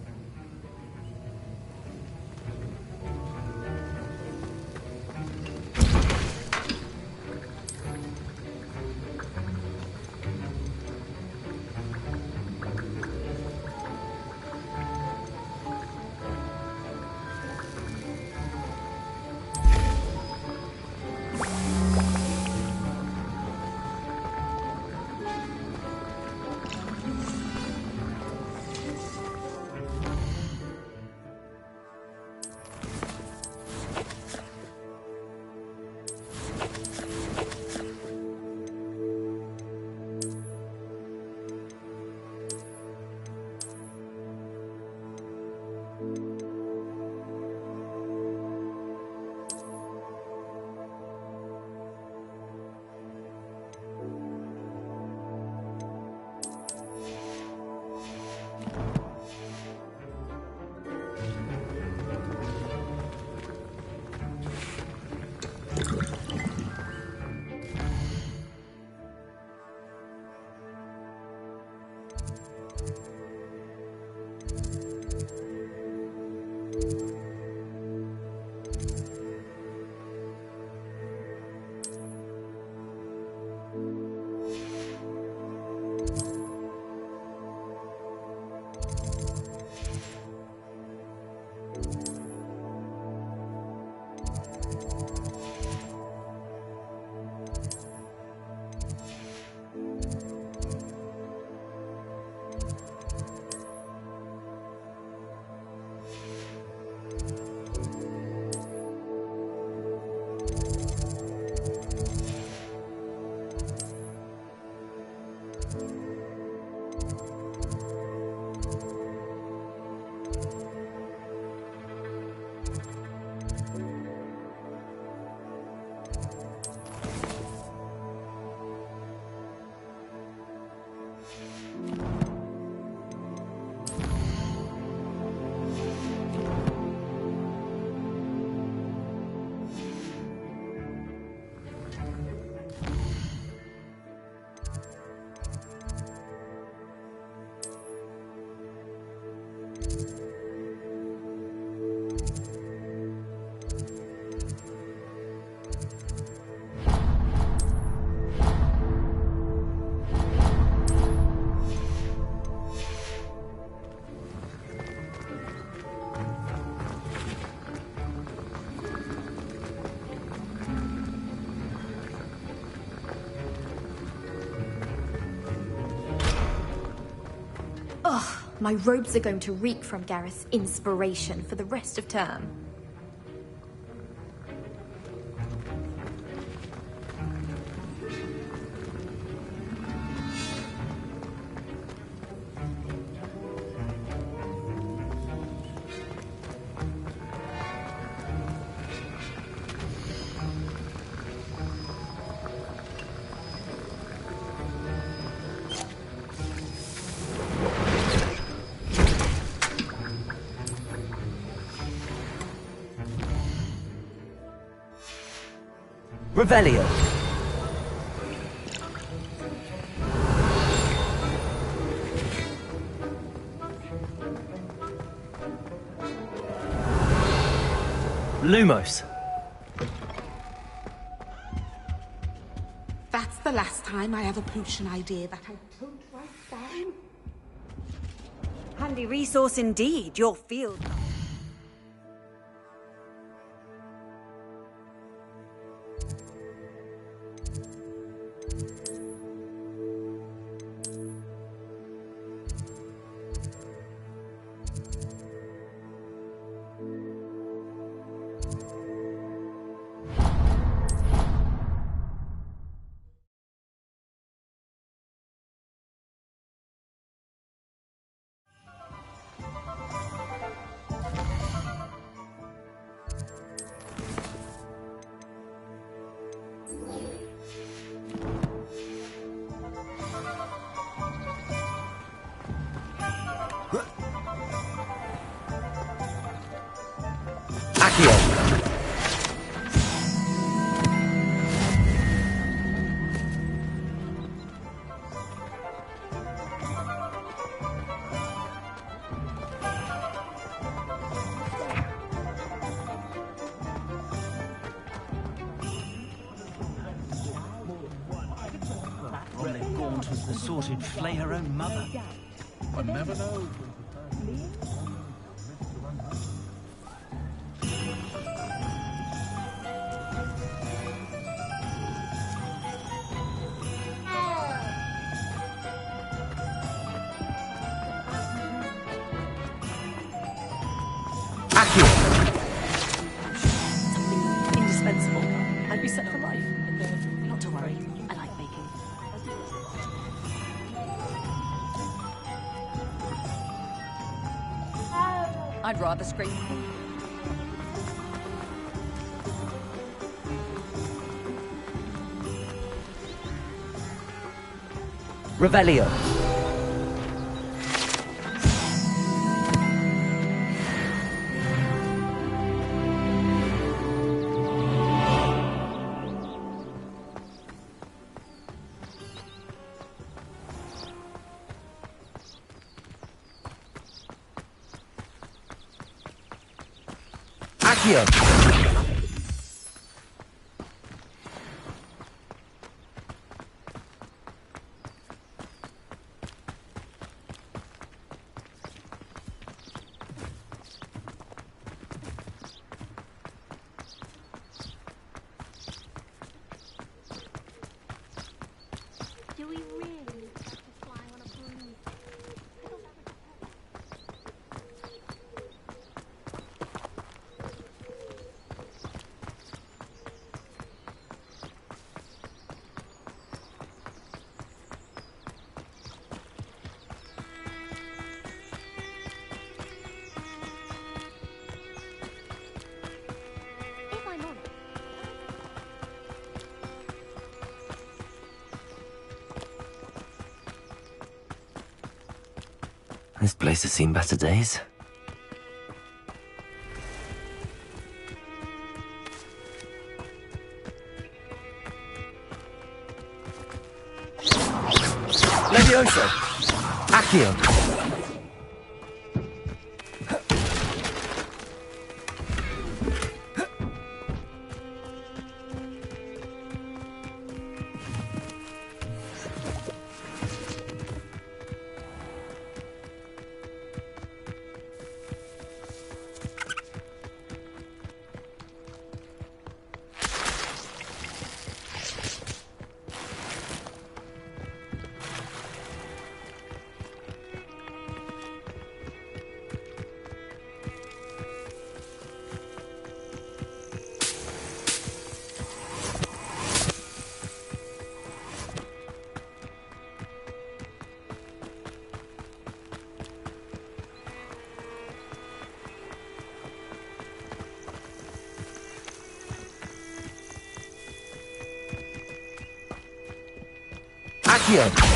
Ugh, my robes are going to reek from Gareth's inspiration for the rest of term. Revelio. Lumos. That's the last time I have a potion idea that I don't write down. Handy resource indeed, your field. Was the sort who'd flay her own mother. One never knows. Something indispensable. I'd be set for life. Not to worry. I like baking. I'd rather scream. Revelio. Accio. Do we really have to fly on a broom? This place has seen better days. Levioso! Accio! Accio!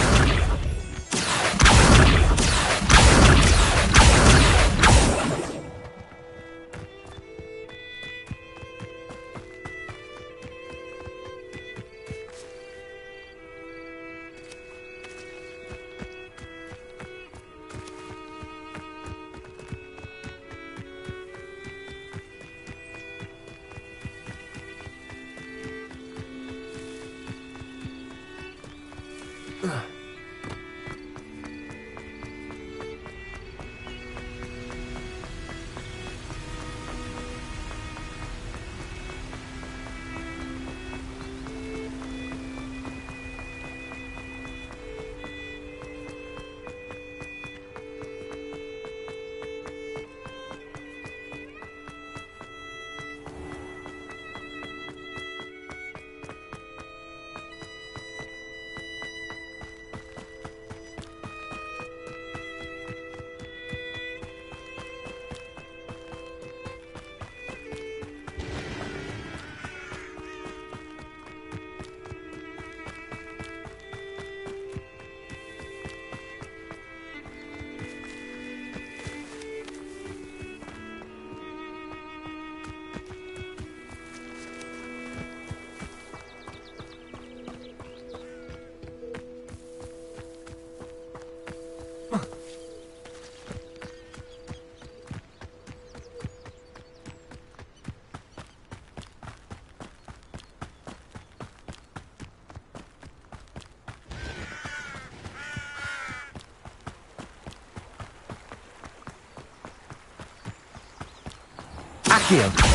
Accio!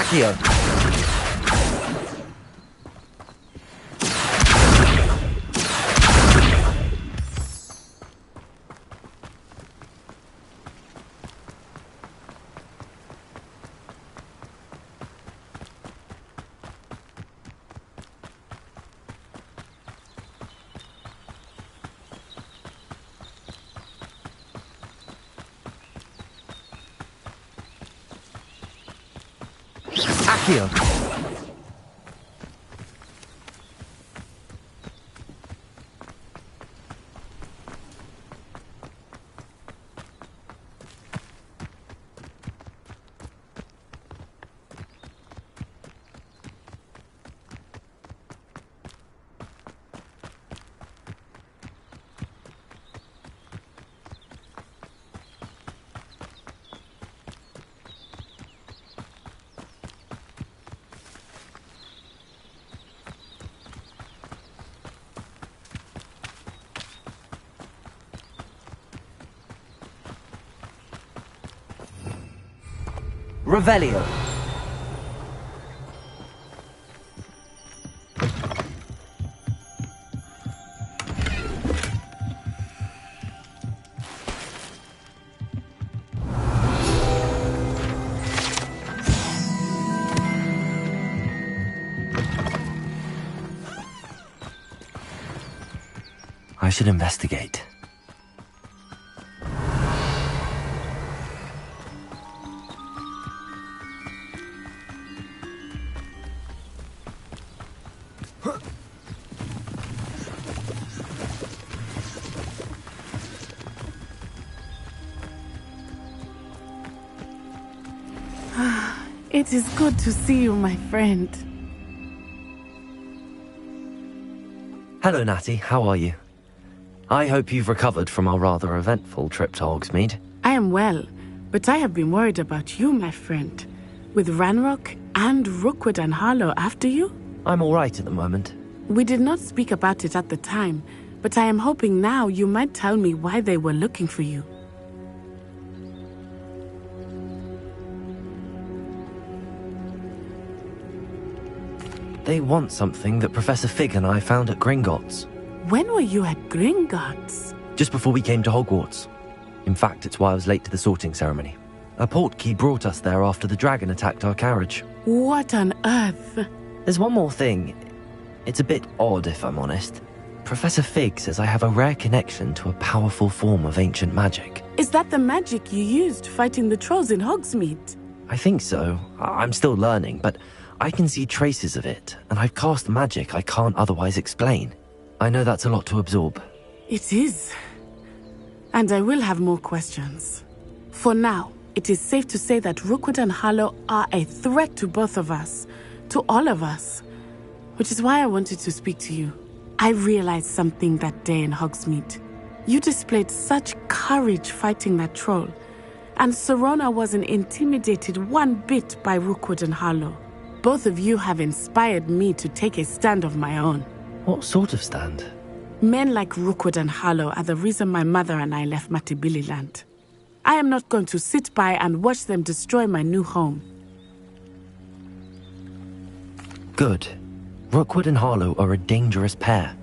Accio! Accio! Revelio. I should investigate. It is good to see you, my friend. Hello, Natty. How are you? I hope you've recovered from our rather eventful trip to Hogsmeade. I am well, but I have been worried about you, my friend. With Ranrock and Rookwood and Harlow after you? I'm all right at the moment. We did not speak about it at the time, but I am hoping now you might tell me why they were looking for you. They want something that Professor Fig and I found at Gringotts. When were you at Gringotts? Just before we came to Hogwarts. In fact, it's why I was late to the sorting ceremony. A portkey brought us there after the dragon attacked our carriage. What on earth? There's one more thing. It's a bit odd, if I'm honest. Professor Fig says I have a rare connection to a powerful form of ancient magic. Is that the magic you used fighting the trolls in Hogsmeade? I think so. I'm still learning, but I can see traces of it, and I've cast magic I can't otherwise explain. I know that's a lot to absorb. It is. And I will have more questions. For now, it is safe to say that Rookwood and Harlow are a threat to both of us. To all of us. Which is why I wanted to speak to you. I realized something that day in Hogsmeade. You displayed such courage fighting that troll. And Serona wasn't intimidated one bit by Rookwood and Harlow. Both of you have inspired me to take a stand of my own. What sort of stand? Men like Rookwood and Harlow are the reason my mother and I left Matibililand. I am not going to sit by and watch them destroy my new home. Good. Rookwood and Harlow are a dangerous pair.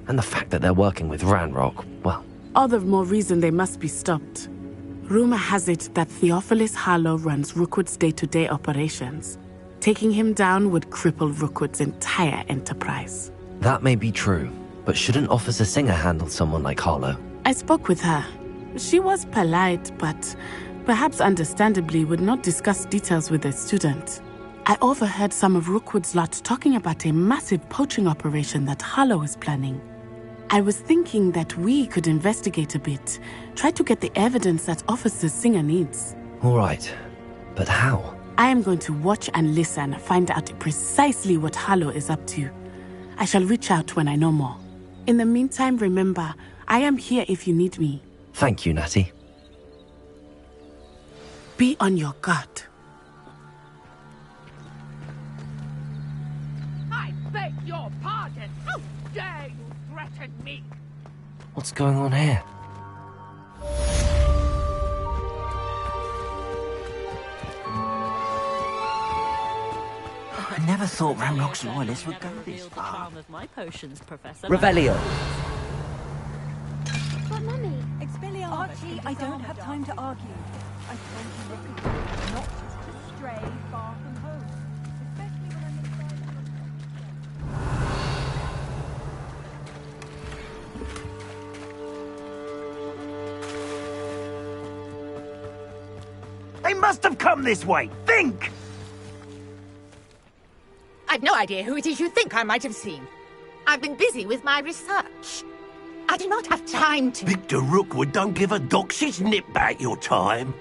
And the fact that they're working with Ranrock, well... All the more reason they must be stopped. Rumor has it that Theophilus Harlow runs Rookwood's day-to-day operations. Taking him down would cripple Rookwood's entire enterprise. That may be true, but shouldn't Officer Singer handle someone like Harlow? I spoke with her. She was polite, but perhaps understandably would not discuss details with a student. I overheard some of Rookwood's lot talking about a massive poaching operation that Harlow is planning. I was thinking that we could investigate a bit, try to get the evidence that Officer Singer needs. All right, but how? I am going to watch and listen, find out precisely what Harlow is up to. I shall reach out when I know more. In the meantime, remember, I am here if you need me. Thank you, Natty. Be on your guard. I beg your pardon! How dare you threaten me? What's going on here? I never thought Ranrock's loyalists would go this far. My potions, Professor. Revelio. But Mummy... Archie, I don't have time to argue. I told you repeatedly not to stray far from home. Especially when I'm They must have come this way. Think! I've no idea who it is you think I might have seen. I've been busy with my research. I do not have time to... Victor Rookwood don't give a doxy's nip back your time.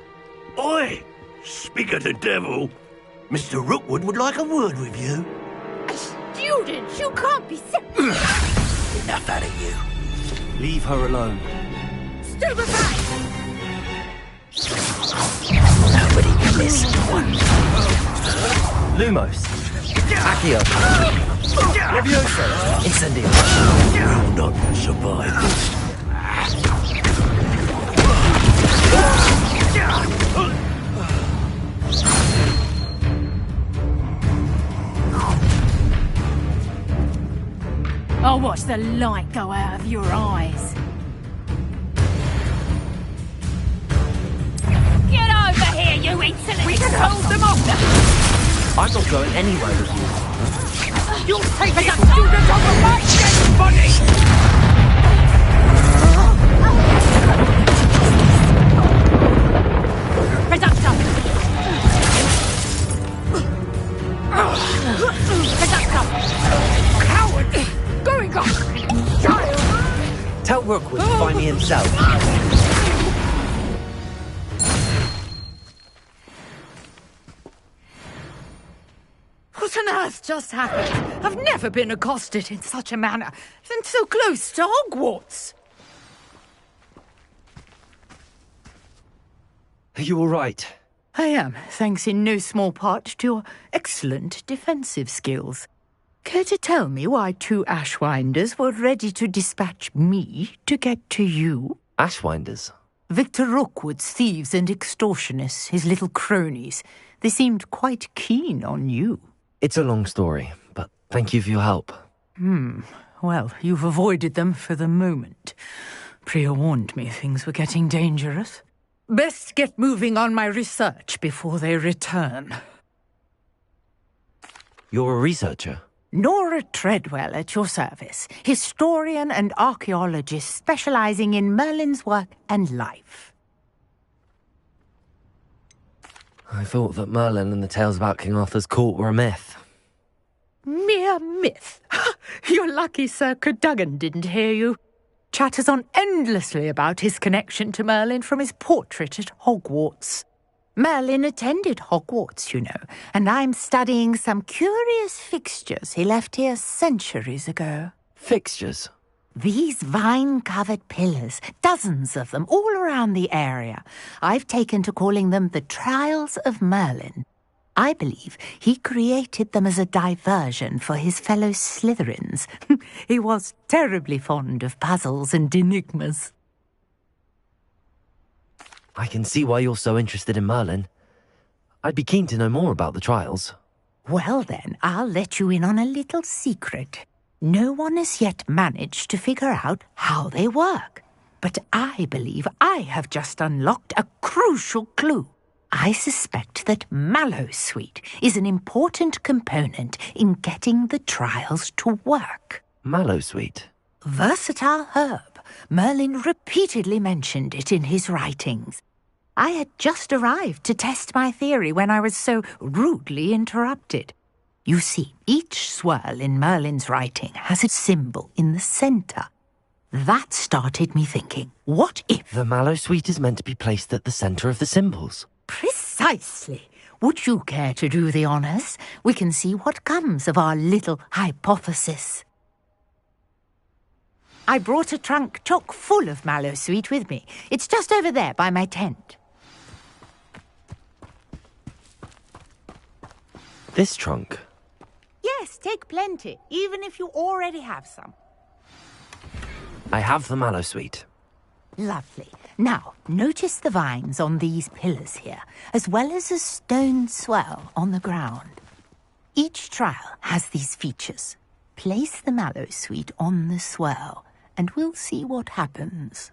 Oi! Speak of the devil. Mr. Rookwood would like a word with you. A student? You can't be sick. Enough out of you. Leave her alone. Stupefy! Nobody can miss one. Lumos. Accio. Levioso. Incendio. You'll not survive this. the light go out of your eyes. Get over here, you insolent! We can hold them off! I'm not going anywhere with you. You'll take me a student of the right dead body! Reductor! Reductor! Coward! Going on! Child! Tell Rookwood to find me himself. What on earth just happened? I've never been accosted in such a manner, and so close to Hogwarts. Are you all right? I am, thanks in no small part to your excellent defensive skills. Care to tell me why 2 Ashwinders were ready to dispatch me to get to you? Ashwinders? Victor Rookwood's thieves and extortionists, his little cronies. They seemed quite keen on you. It's a long story, but thank you for your help. Well, you've avoided them for the moment. Priya warned me things were getting dangerous. Best get moving on my research before they return. You're a researcher? Nora Treadwell at your service, historian and archaeologist specializing in Merlin's work and life. I thought that Merlin and the tales about King Arthur's court were a myth. Mere myth. You're lucky Sir Cadogan didn't hear you. Chatters on endlessly about his connection to Merlin from his portrait at Hogwarts. Merlin attended Hogwarts, you know, and I'm studying some curious fixtures he left here centuries ago. Fixtures? These vine-covered pillars, dozens of them, all around the area. I've taken to calling them the Trials of Merlin. I believe he created them as a diversion for his fellow Slytherins. He was terribly fond of puzzles and enigmas. I can see why you're so interested in Merlin. I'd be keen to know more about the trials. Well then, I'll let you in on a little secret. No one has yet managed to figure out how they work. But I believe I have just unlocked a crucial clue. I suspect that Mallowsweet is an important component in getting the trials to work. Mallowsweet? Versatile herb. Merlin repeatedly mentioned it in his writings. I had just arrived to test my theory when I was so rudely interrupted. You see, each swirl in Merlin's writing has a symbol in the centre. That started me thinking, what if... The Mallowsweet is meant to be placed at the centre of the symbols. Precisely. Would you care to do the honours? We can see what comes of our little hypothesis. I brought a trunk chock full of Mallowsweet with me. It's just over there by my tent. This trunk? Yes, take plenty, even if you already have some. I have the Mallowsweet. Lovely. Now, notice the vines on these pillars here, as well as a stone swell on the ground. Each trial has these features. Place the Mallowsweet on the swell, and we'll see what happens.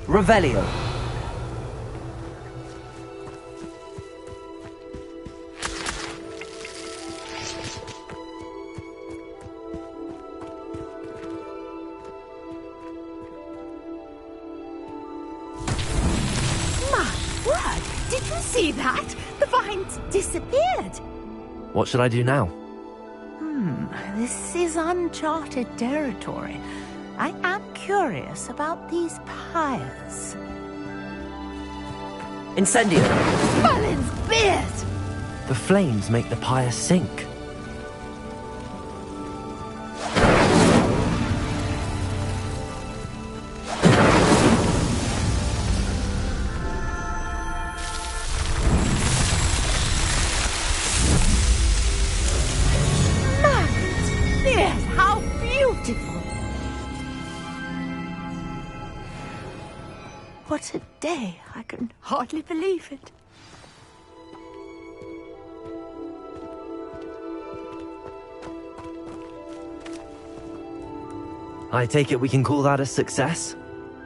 Revelio. Did you see that? The vines disappeared. What should I do now? This is uncharted territory. I am curious about these pyres. Incendio! Merlin's beard! The flames make the pyre sink. What a day. I can hardly believe it. I take it we can call that a success?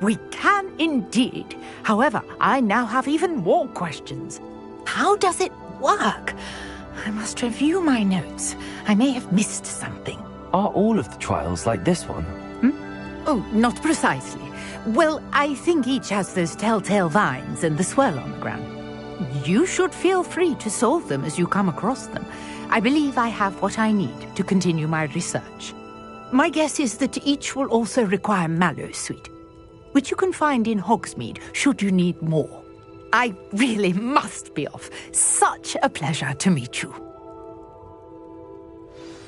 We can indeed. However, I now have even more questions. How does it work? I must review my notes. I may have missed something. Are all of the trials like this one? Oh, not precisely. Well, I think each has those telltale vines and the swirl on the ground. You should feel free to solve them as you come across them. I believe I have what I need to continue my research. My guess is that each will also require mallowsweet, which you can find in Hogsmeade should you need more. I really must be off. Such a pleasure to meet you.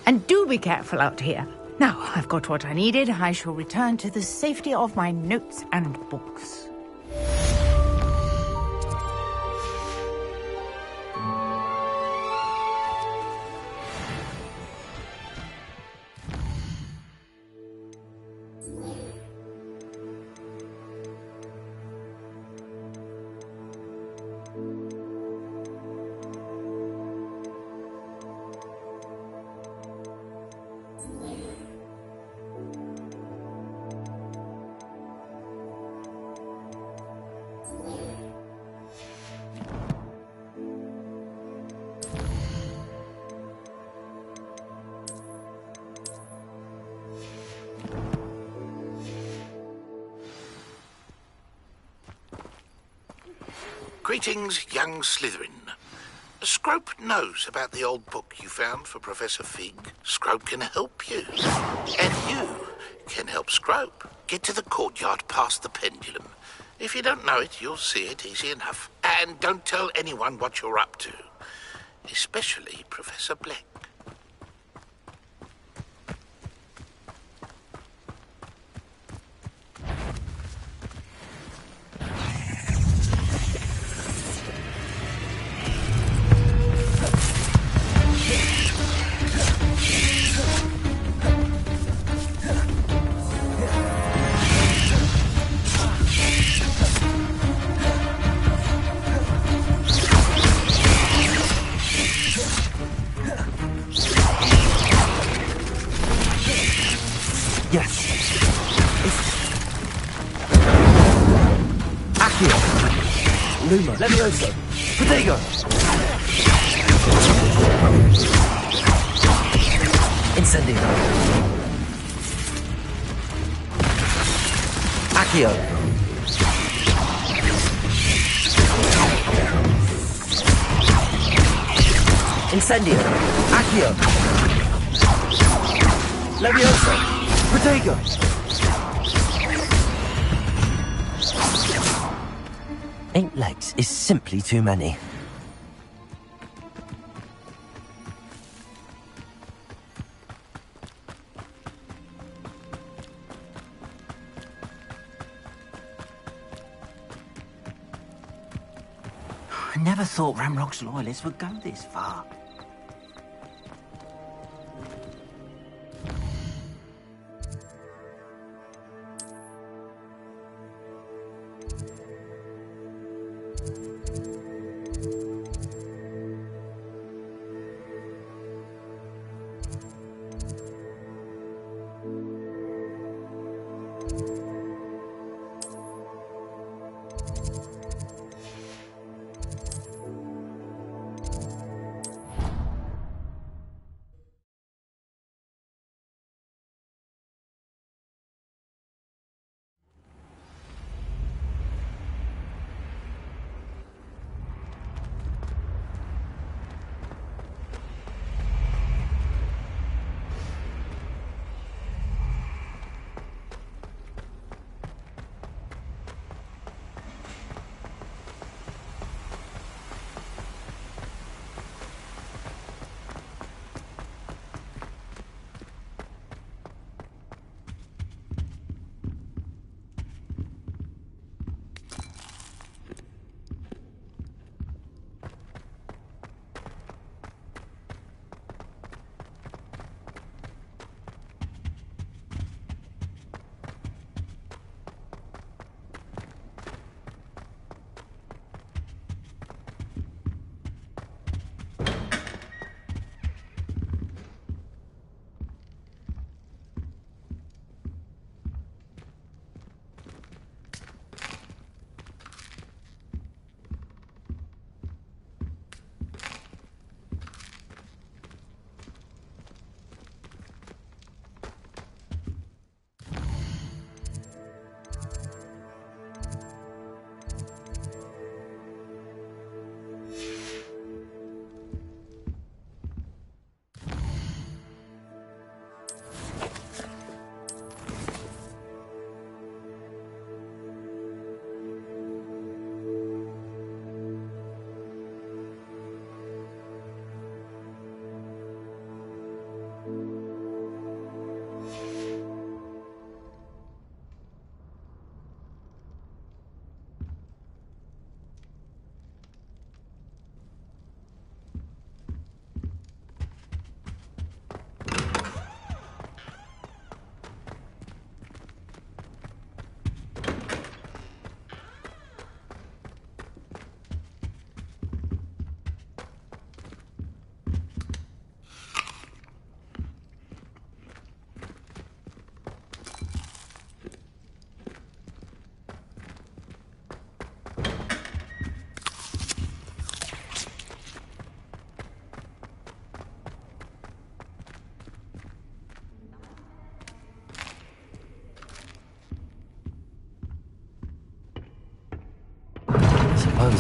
And do be careful out here. Now, I've got what I needed. I shall return to the safety of my notes and books. Greetings, young Slytherin. Scrope knows about the old book you found for Professor Fig. Scrope can help you. And you can help Scrope. Get to the courtyard past the pendulum. If you don't know it, you'll see it easy enough. And don't tell anyone what you're up to. Especially Professor Black. Luma, Levioso, Protego! Incendio. Accio. Incendio. Accio. Levioso. Protego. 8 legs is simply too many. I never thought Ramrock's loyalists would go this far.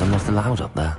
I'm not allowed up there.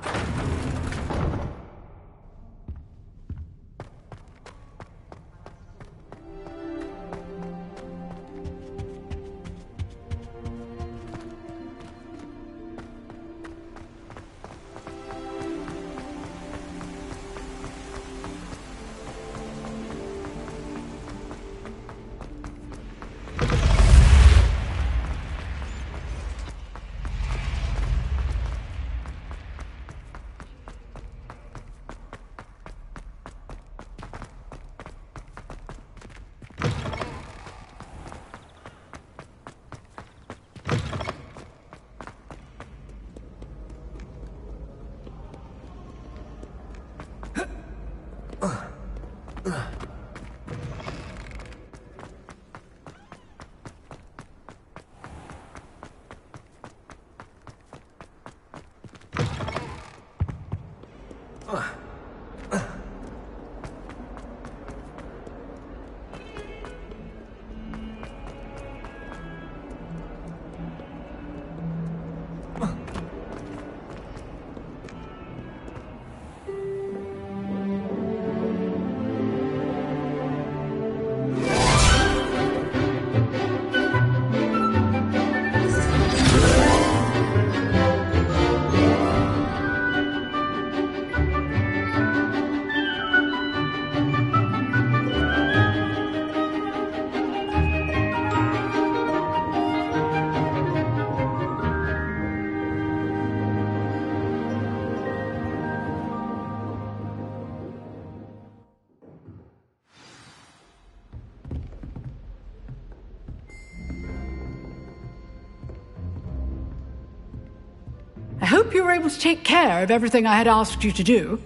I hope you were able to take care of everything I had asked you to do.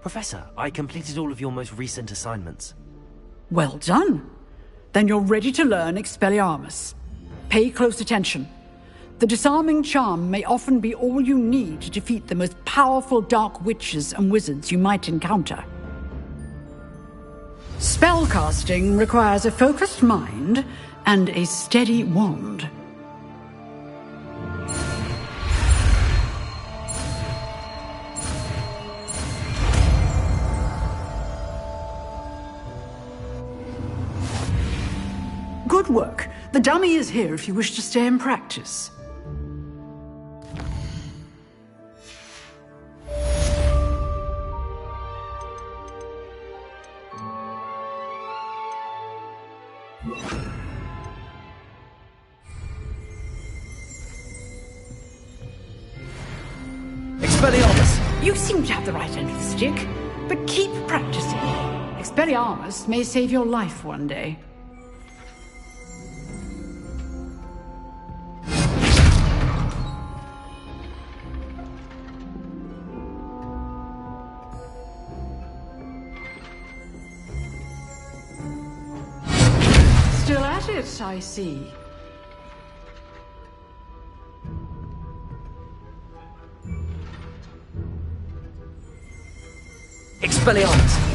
Professor, I completed all of your most recent assignments. Well done. Then you're ready to learn Expelliarmus. Pay close attention. The disarming charm may often be all you need to defeat the most powerful dark witches and wizards you might encounter. Spellcasting requires a focused mind and a steady wand. Good work. The dummy is here if you wish to stay and practice. Expelliarmus! You seem to have the right end of the stick, but keep practicing. Expelliarmus may save your life one day. Still at it, I see. Expelliarmus!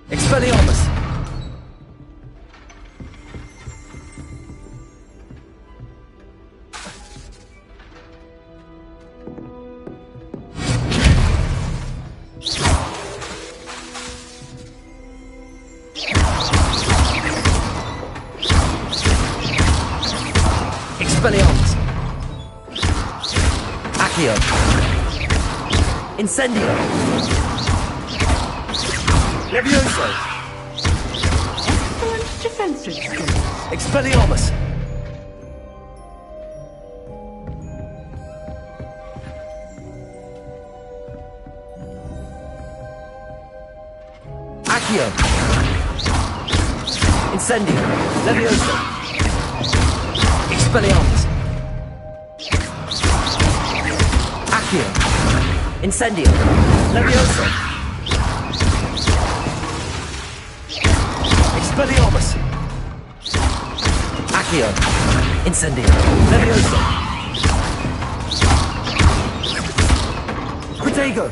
Expelliarmus! Expelliarmus! Accio! Incendio! Levioso! Excellent defensive skills. Expelliarmus! Accio! Incendio! Levioso! Expelliarmus! Accio. Incendio. Levioso. Expelliarmus. Accio. Incendio. Levioso. Protego.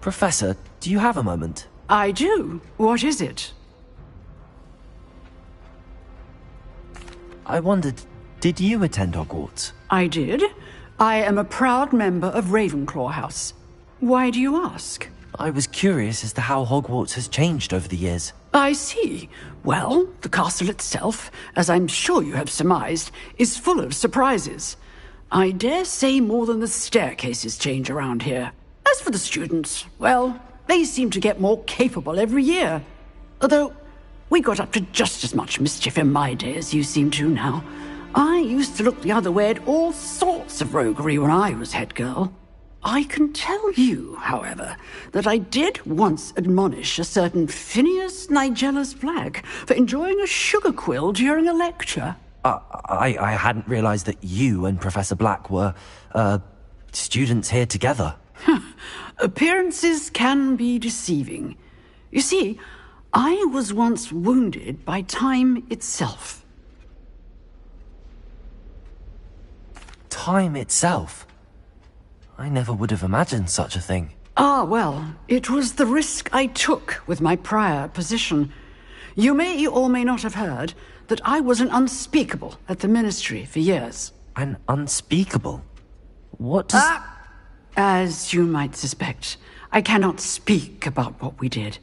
Professor, do you have a moment? I do. What is it? I wondered, did you attend Hogwarts? I did. I am a proud member of Ravenclaw House. Why do you ask? I was curious as to how Hogwarts has changed over the years. I see. Well, the castle itself, as I'm sure you have surmised, is full of surprises. I dare say more than the staircases change around here. As for the students, well, they seem to get more capable every year. Although, we got up to just as much mischief in my day as you seem to now. I used to look the other way at all sorts of roguery when I was head girl. I can tell you, however, that I did once admonish a certain Phineas Nigellus Black for enjoying a sugar quill during a lecture. I hadn't realized that you and Professor Black were, students here together. Appearances can be deceiving. You see, I was once wounded by time itself. Time itself? I never would have imagined such a thing. Ah, well, it was the risk I took with my prior position. You may or may not have heard that I was an unspeakable at the Ministry for years. An unspeakable? What does... As you might suspect, I cannot speak about what we did.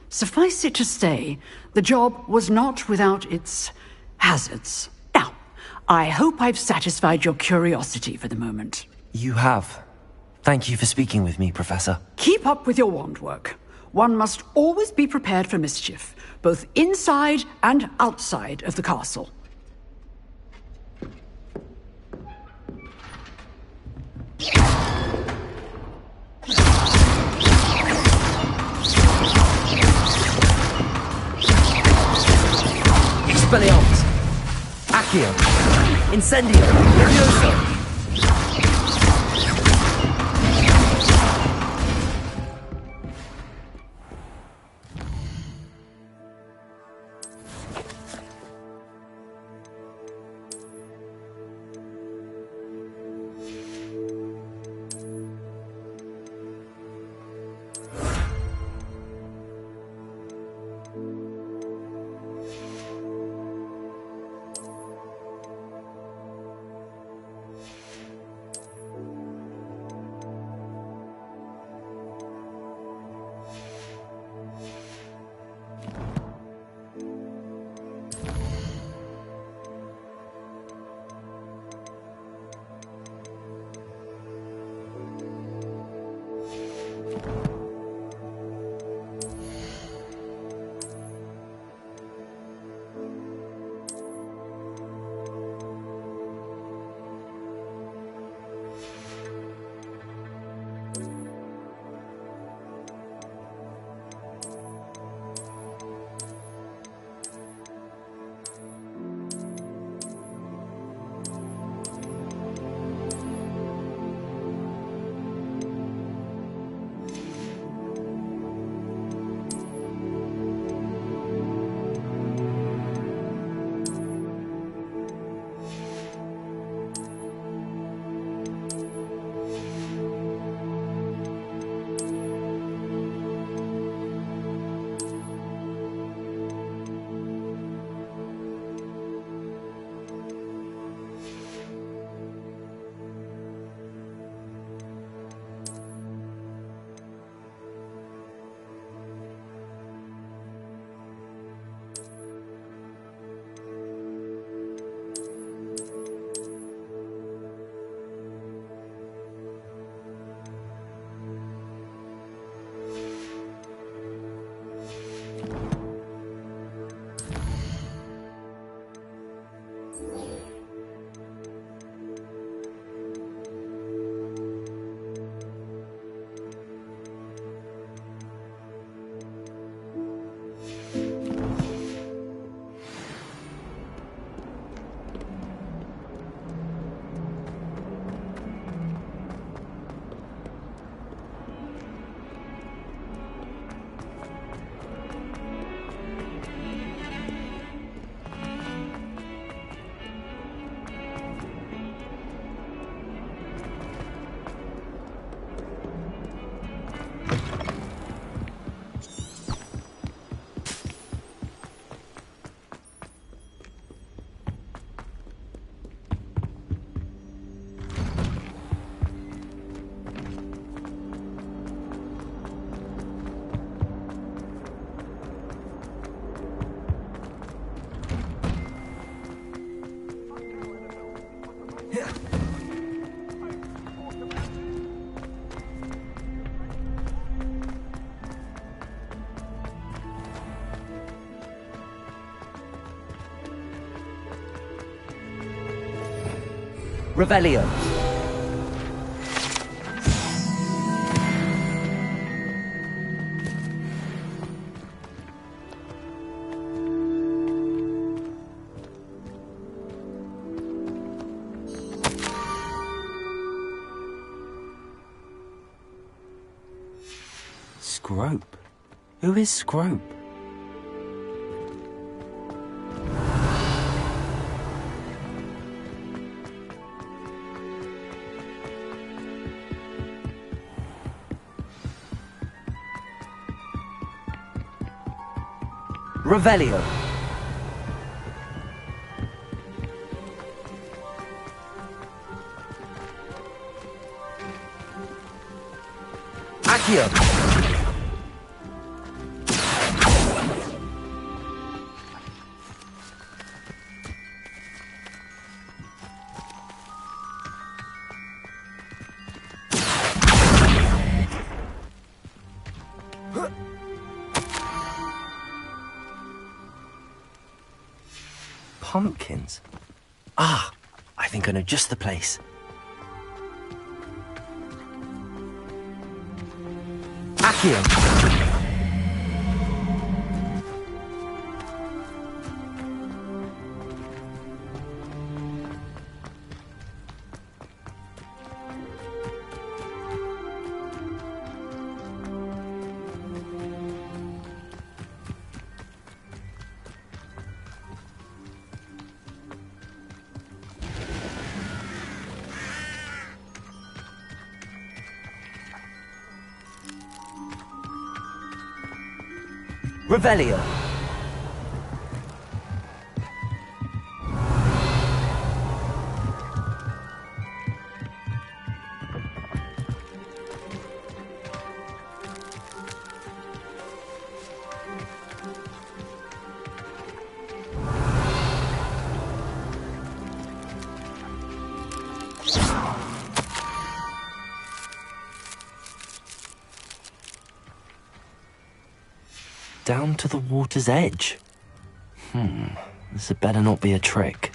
Suffice it to say, the job was not without its hazards. Now, I hope I've satisfied your curiosity for the moment. You have. Thank you for speaking with me, Professor. Keep up with your wand work. One must always be prepared for mischief, both inside and outside of the castle. Expelliarmus. Accio. Incendio. Levioso. Revelio. Scrope? Who is Scrope? Revelio. Accio. Pumpkins? Ah, I think I know just the place. Accio! Revelio. Down to the water's edge. This had better not be a trick.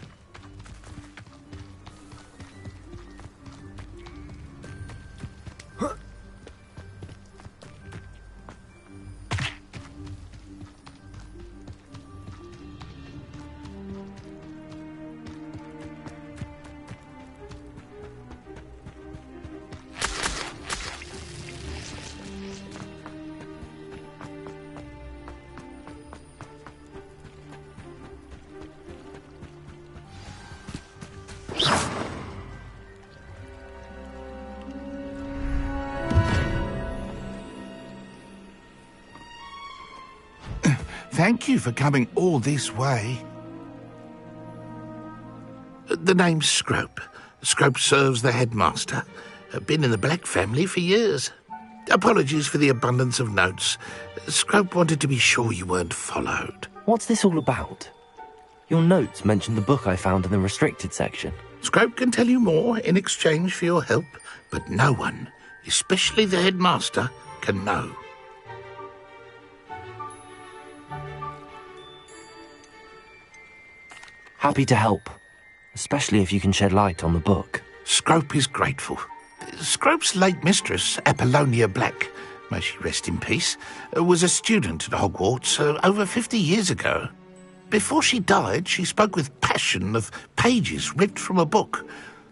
Thank you for coming all this way. The name's Scrope. Scrope serves the headmaster. Been in the Black family for years. Apologies for the abundance of notes. Scrope wanted to be sure you weren't followed. What's this all about? Your notes mentioned the book I found in the restricted section. Scrope can tell you more in exchange for your help, but no one, especially the headmaster, can know. Happy to help, especially if you can shed light on the book. Scrope is grateful. Scrope's late mistress, Apollonia Black, may she rest in peace, was a student at Hogwarts over 50 years ago. Before she died, she spoke with passion of pages ripped from a book.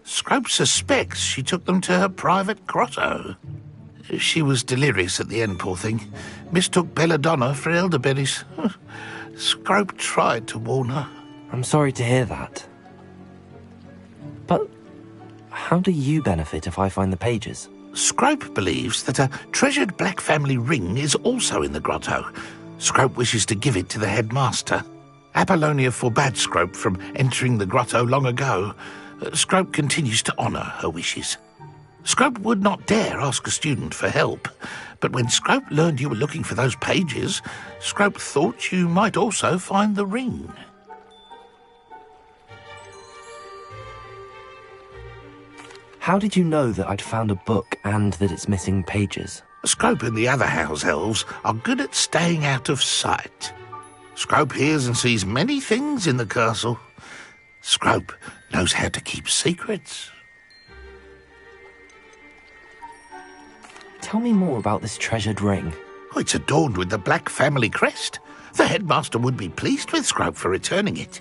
Scrope suspects she took them to her private grotto. She was delirious at the end, poor thing. Mistook belladonna for elderberries. Scrope tried to warn her. I'm sorry to hear that. But how do you benefit if I find the pages? Scrope believes that a treasured Black family ring is also in the grotto. Scrope wishes to give it to the headmaster. Apollonia forbade Scrope from entering the grotto long ago. Scrope continues to honour her wishes. Scrope would not dare ask a student for help, but when Scrope learned you were looking for those pages, Scrope thought you might also find the ring. How did you know that I'd found a book and that it's missing pages? Scrope and the other house elves are good at staying out of sight. Scrope hears and sees many things in the castle. Scrope knows how to keep secrets. Tell me more about this treasured ring. Oh, it's adorned with the Black family crest. The headmaster would be pleased with Scrope for returning it.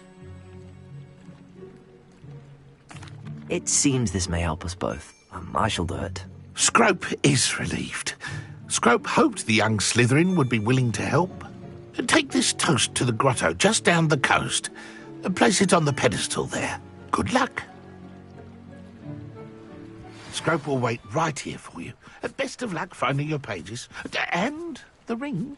It seems this may help us both. I shall do it. Scrope is relieved. Scrope hoped the young Slytherin would be willing to help. Take this toast to the grotto just down the coast. Place it on the pedestal there. Good luck. Scrope will wait right here for you. Best of luck finding your pages. And the ring.